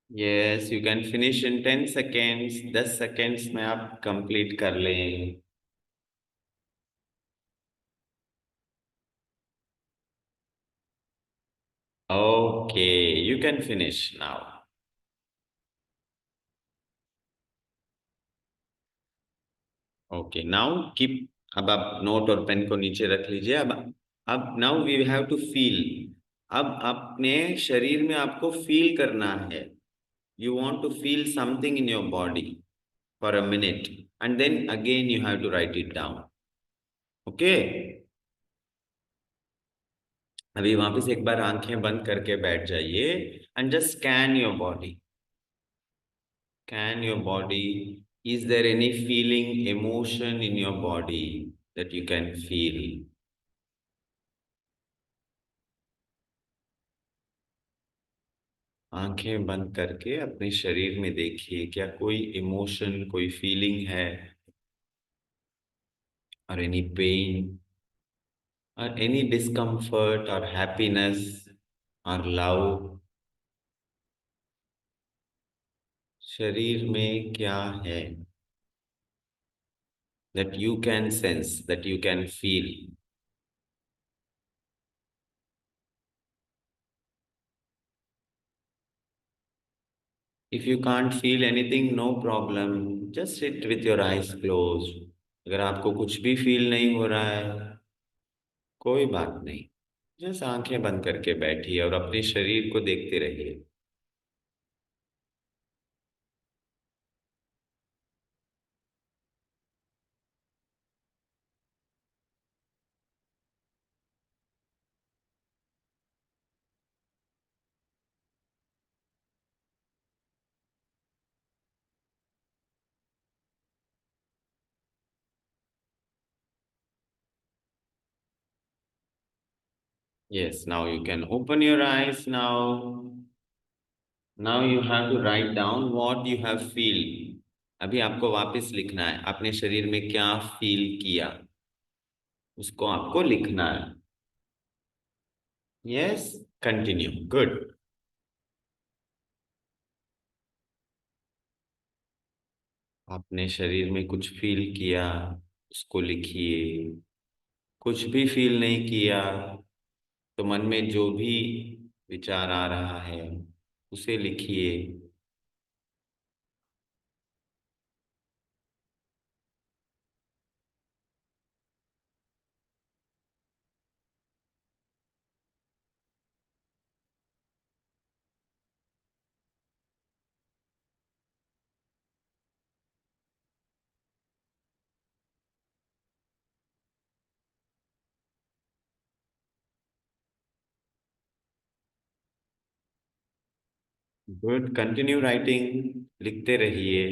Yes, you can finish in 10 seconds. 10 seconds में आप कंप्लीट कर लें। Okay, you can finish now. Okay, now keep, अब आप नोट और पेन को नीचे रख लीजिए। अब now we have to feel, अब अपने शरीर में आपको फील करना है। You want to feel something in your body for a minute and then again you have to write it down. Okay? अभी वापस एक बार आंखें बंद करके बैठ जाइए and just scan your body. Scan your body. Is there any feeling, emotion in your body that you can feel? आंखें बंद करके अपने शरीर में देखिए, क्या कोई इमोशन, कोई फीलिंग है, or any pain, or any discomfort, or happiness, or love? शरीर में क्या है that you can sense, that you can feel? If you can't feel anything, no problem. Just sit with your eyes closed. अगर आपको कुछ भी feel नहीं हो रहा है, कोई बात नहीं, जस्ट आंखें बंद करके बैठिए और अपने शरीर को देखते रहिए। Yes, now you can open your eyes now. Now you have to write down what you have feel. अभी आपको वापस लिखना है, अपने शरीर में क्या फील किया, उसको आपको लिखना है। Yes, continue. Good. आपने शरीर में कुछ फील किया, उसको लिखिए। कुछ भी फील नहीं किया तो मन में जो भी विचार आ रहा है उसे लिखिए। गुड, कंटिन्यू राइटिंग, लिखते रहिए।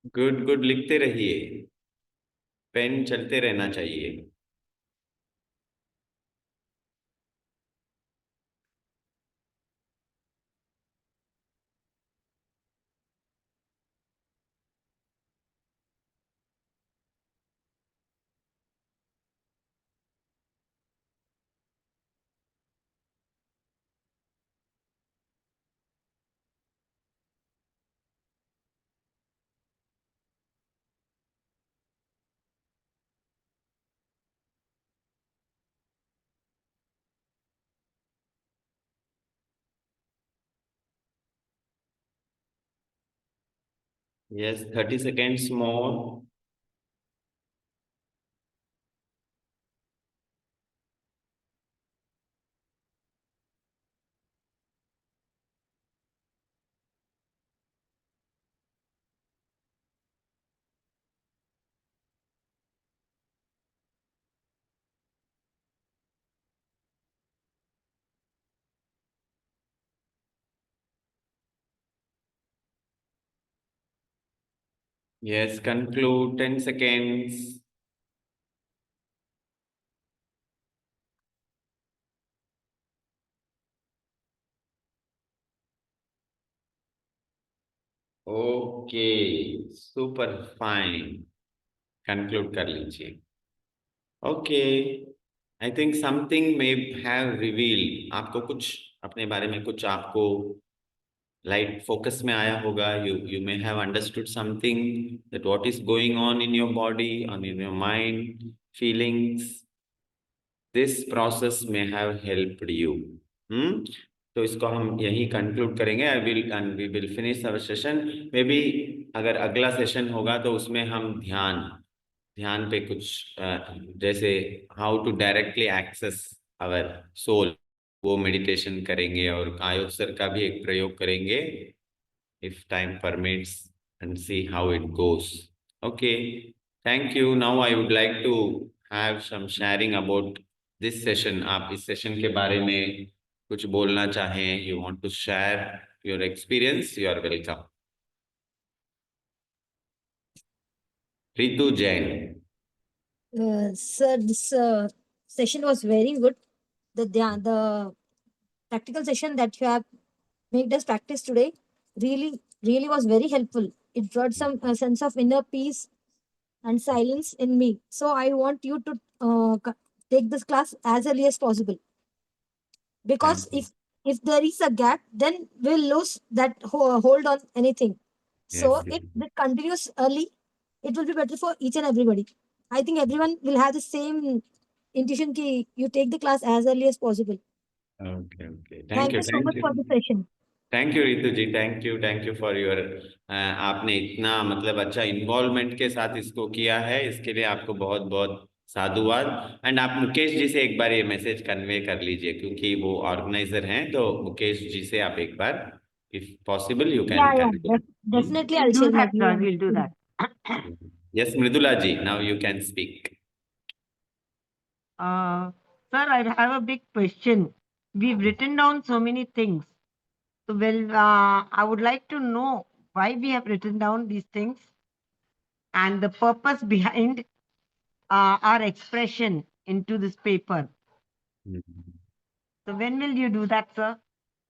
गुड गुड, लिखते रहिए, पेन चलते रहना चाहिए। Yes, 30 seconds more. Yes, conclude, 10 seconds. Okay, super fine. Conclude कर लीजिए। Okay, I think something may have revealed, आपको कुछ अपने बारे में कुछ आपको लाइट फोकस में आया होगा। You may have understood something, that what is going on in your body, on in your mind, feelings. This process may have helped you. तो इसको हम यही कंक्लूड करेंगे। I will end we will finish our session. May be अगर अगला session होगा तो उसमें हम ध्यान पे कुछ जैसे how to directly access our soul, वो मेडिटेशन करेंगे, और कायोग सर का भी एक प्रयोग करेंगे if time permits, and see how it goes. Okay, thank you. Now I would like to have some sharing about this session. आप इस सेशन के बारे में कुछ बोलना चाहें, you want to share your experience, you are welcome. Ritu Jain. Sir, this session was very good. The practical session that you have made us practice today really was very helpful. It brought some sense of inner peace and silence in me. So I want you to take this class as early as possible, because if there is a gap, then we'll lose that hold on anything. So Yes. if it continues early, it will be better for each and everybody. I think everyone will have the same intuition ki you take the class as early as possible. Okay, okay. Thank you so much for the session. Thank you Ritu ji, thank you for your, आपने इतना मतलब अच्छा involvement के साथ इसको किया है, इसके लिए आपको बहुत बहुत साधुवाद। एंड आप मुकेश जी से एक बार ये मैसेज कन्वे कर लीजिए, क्योंकि वो ऑर्गेनाइजर हैं, तो मुकेश जी से आप एक बार if possible you can Definitely I'll We'll do share my that, view. sir. We'll do that. Yes Mridula ji, now you can speak. Sir, I have a big question. We've written down so many things. So, I would like to know why we have written down these things and the purpose behind our expression into this paper. So, when will you do that, sir?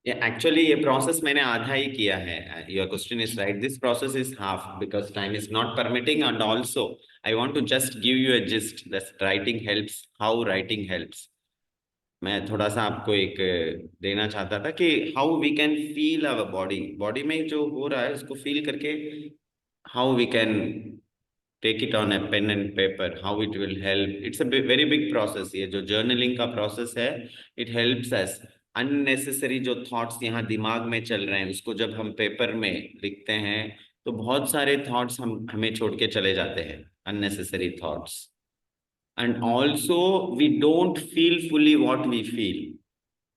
Actually ये process मैंने आधा ही किया है। Your question is right, this process is half because time is not permitting, and also I want to just give you a gist that writing helps, how writing helps. मैं थोड़ा सा आपको एक देना चाहता था कि how we can feel our body में जो हो रहा है उसको फील करके, how we can take it on A pen and paper, how it will help. It's a very big process. ये जो जर्नलिंग का प्रोसेस है, इट हेल्प्स अस। अननेसेसरी जो थॉट्स यहाँ दिमाग में चल रहे हैं, उसको जब हम पेपर में लिखते हैं तो बहुत सारे थॉट्स हमें छोड़ के चले जाते हैं, unnecessary thoughts. And also we don't feel fully what we feel.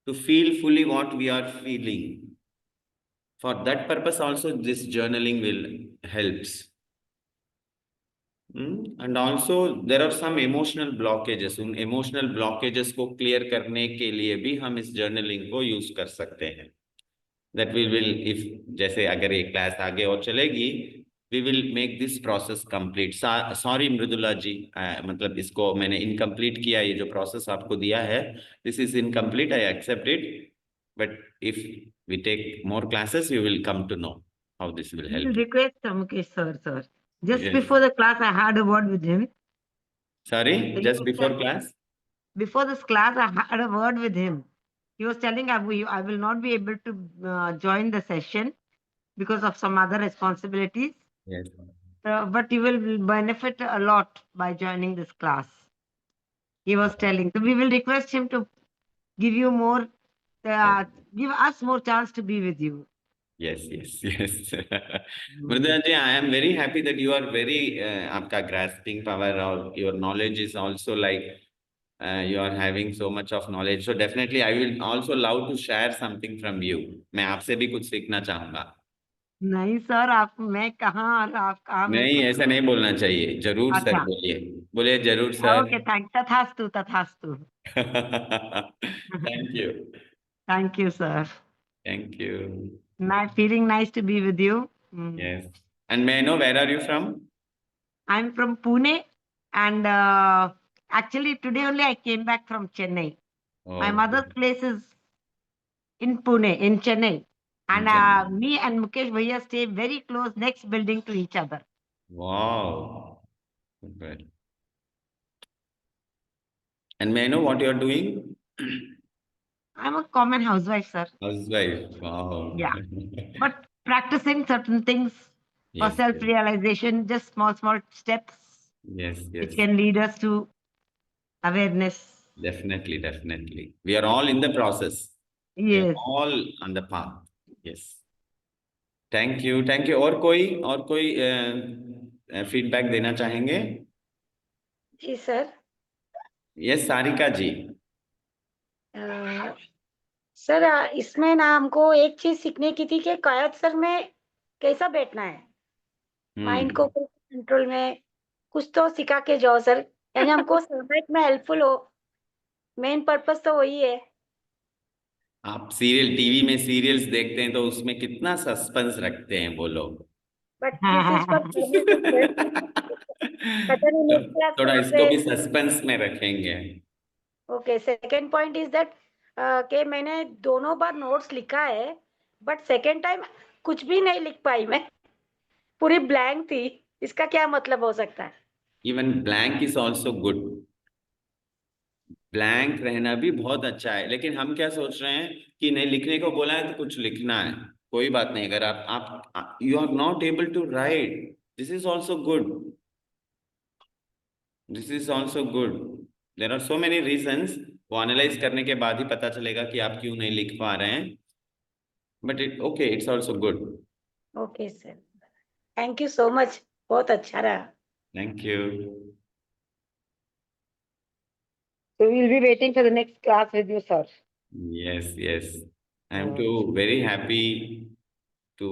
To feel fully what we are feeling, for that purpose also this journaling will helps. And also there are some emotional blockages. उन emotional blockages को clear करने के लिए भी हम इस journaling को use कर सकते हैं। That we will, if जैसे अगर ये क्लास आगे और चलेगी we will make this process complete. Sorry Mridula जी, मतलब इसको मैंने incomplete किया, ये जो process आपको दिया है, this is incomplete, I accept it, but if we take more classes, you will come to know how this will help you. Request Mukesh sir. Just Yes. before the class, I had a word with him. Sorry, So just he before said- class? Before this class, I had a word with him. He was telling I will not be able to join the session because of some other responsibilities. Yes. But you will benefit a lot by joining this class. He was telling. So we will request him to give you more, give us more chance to be with you. Yes. Mridula ji, I am very happy that you are very, आपका grasping power or your knowledge is also like, you are having so much of knowledge. So definitely I will also love to share something from you. मैं आपसे भी कुछ सीखना चाहूंगा. नहीं sir, मैं कहाँ और आप कहाँ? नहीं, ऐसा नहीं बोलना चाहिए. जरूर सर अच्छा. बोलिए जरूर सर. Okay, तथास्तु. Thank you. Thank you, sir. Thank you. Feeling nice to be with you. Yes. And may I know where are you from? I'm from Pune, and actually today only I came back from Chennai. My mother's place is in Pune, in Chennai. And Chennai. me and Mukesh Bhaiya stay very close, next building to each other. Wow. Good. And may I know what you are doing? I'm a common housewife, sir. Housewife. Wow. Yeah. But practicing certain things for Yes, self-realization, just small steps, yes. which can lead us to awareness. Definitely. We are all in the process. We are Yes. all on the path. Yes. Thank you. और कोई feedback देना चाहेंगे? जी sir. Yes, Sarika जी. Sir इसमें ना हमको एक चीज सीखने की थी कि कायद सर में कैसा बैठना है, माइंड को कंट्रोल में कुछ तो सिखा के जाओ सर, यानी हमको सर्वाइव में हेल्पफुल हो. मेन पर्पस तो वही है. आप टीवी में सीरियल्स देखते हैं तो उसमें कितना सस्पेंस रखते हैं वो लोग. बट दिस इज फॉर थोड़ा इसको भी सस्पेंस में रखेंगे. Okay. Second point is that कि मैंने दोनों बार नोट्स लिखा है, बट सेकंड टाइम कुछ भी नहीं लिख पाई मैं, पूरी ब्लैंक थी. इसका क्या मतलब हो सकता है? Even blank is also good. Blank रहना भी बहुत अच्छा है, लेकिन हम क्या सोच रहे हैं कि नहीं, लिखने को बोला है तो कुछ लिखना है. कोई बात नहीं, अगर आप you are not able to write, this is also good. There are so many reasons. वो एनालाइज करने के बाद ही पता चलेगा कि आप क्यों नहीं लिख पा रहे हैं. But it's also good. Okay sir, thank you so much. बहुत अच्छा रहा. Thank you. So we'll be waiting for the next class with you, sir. Yes. I am too very happy to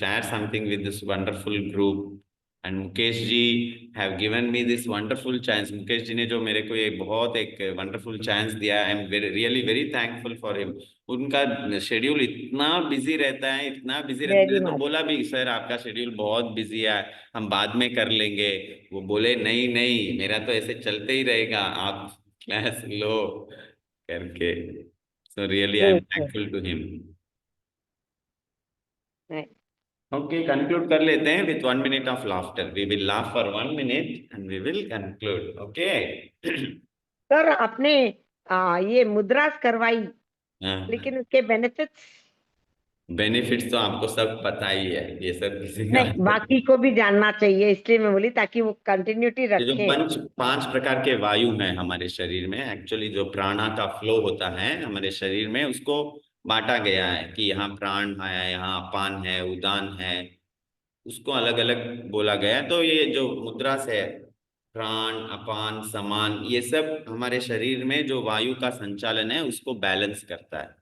share something with this wonderful group. And Mukesh ji have given me this wonderful chance. Mukesh ji ने जो मेरे को एक wonderful chance दिया, I am really very thankful for him. उनका schedule इतना busy रहता है, तो बोला भी सर आपका शेड्यूल बहुत बिजी है, हम बाद में कर लेंगे. वो बोले नहीं, मेरा तो ऐसे चलते ही रहेगा, आप क्लास लो करके. So really I am thankful to him. Right. Okay, conclude कर लेते हैं with 1 minute of laughter. We will laugh for 1 minute and we will conclude. Okay. Sir आपने ये मुद्रास करवाई, लेकिन उसके बेनिफिट्स तो आपको सब पता ही है, ये सब किसी का नहीं, बाकी को भी जानना चाहिए, इसलिए मैं बोली ताकि वो कंटिन्यूटी ये जो रखें. 5 प्रकार के वायु हैं हमारे शरीर में, एक्चुअली जो प्राणा का फ्लो होता है हमारे शरीर में, उसको बांटा गया है कि यहाँ प्राण है, यहाँ अपान है, उदान है, उसको अलग अलग बोला गया है. तो ये जो मुद्रा से प्राण, अपान, समान, ये सब हमारे शरीर में जो वायु का संचालन है उसको बैलेंस करता है.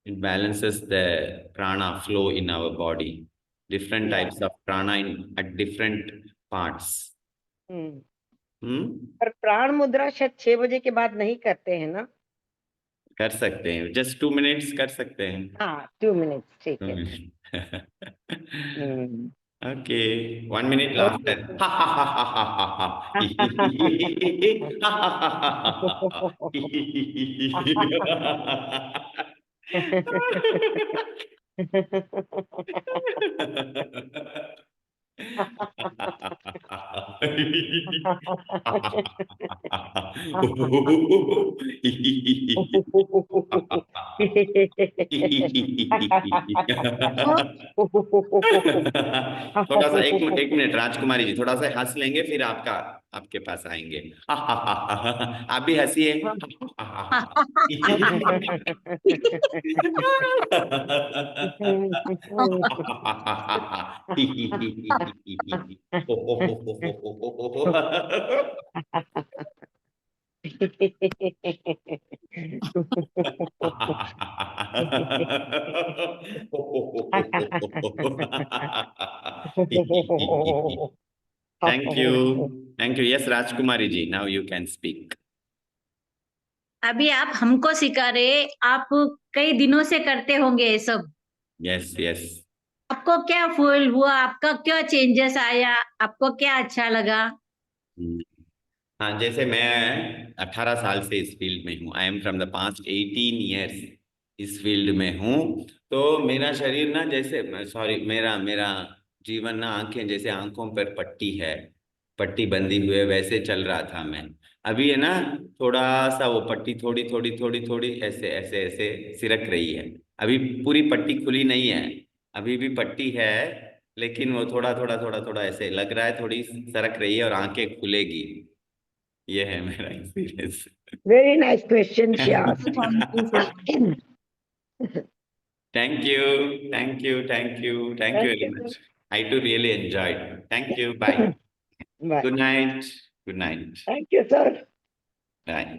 It balances the prana flow in our body. Different types of prana at different parts. पर प्राण मुद्रा शायद 6 बजे के बाद नहीं करते हैं ना? कर सकते हैं, जस्ट 2 मिनट्स कर सकते हैं। हाँ 2 मिनट्स ठीक 2 है। Minute hmm. Okay, 1 minute laughter. थोड़ा सा एक मिनट राजकुमारी जी, थोड़ा सा हंस लेंगे फिर आपके पास आएंगे। आप भी हंसिए। Thank you yes Rajkumari ji, now you can speak. अभी आप हमको सिखा रहे, आप कई दिनों से करते होंगे ये सब। Yes yes. आपको क्या फील हुआ, आपका क्या चेंजेस आया, आपको क्या अच्छा लगा? हाँ, जैसे मैं 18 साल से इस फील्ड में हूँ, I am from the past 18 years इस फील्ड में हूँ। तो मेरा शरीर ना, जैसे सॉरी, मेरा मेरा जीवन ना, आंखें जैसे आंखों पर पट्टी है, पट्टी बंधी हुई है, वैसे चल रहा था मैं। अभी है ना, थोड़ा सा वो पट्टी थोड़ी थोड़ी थोड़ी थोड़ी ऐसे ऐसे ऐसे सिरक रही है। अभी पूरी पट्टी खुली नहीं है, अभी भी पट्टी है, लेकिन वो थोड़ा थोड़ा थोड़ा थोड़ा ऐसे लग रहा है, थोड़ी सरक रही है और आंखें खुलेगी। ये है मेरा experience. Very nice question she asked. Thank you, thank you, thank you, thank you very much. I too really enjoyed. Thank you. Bye. Bye. Good night. Good night. Thank you, sir. Bye.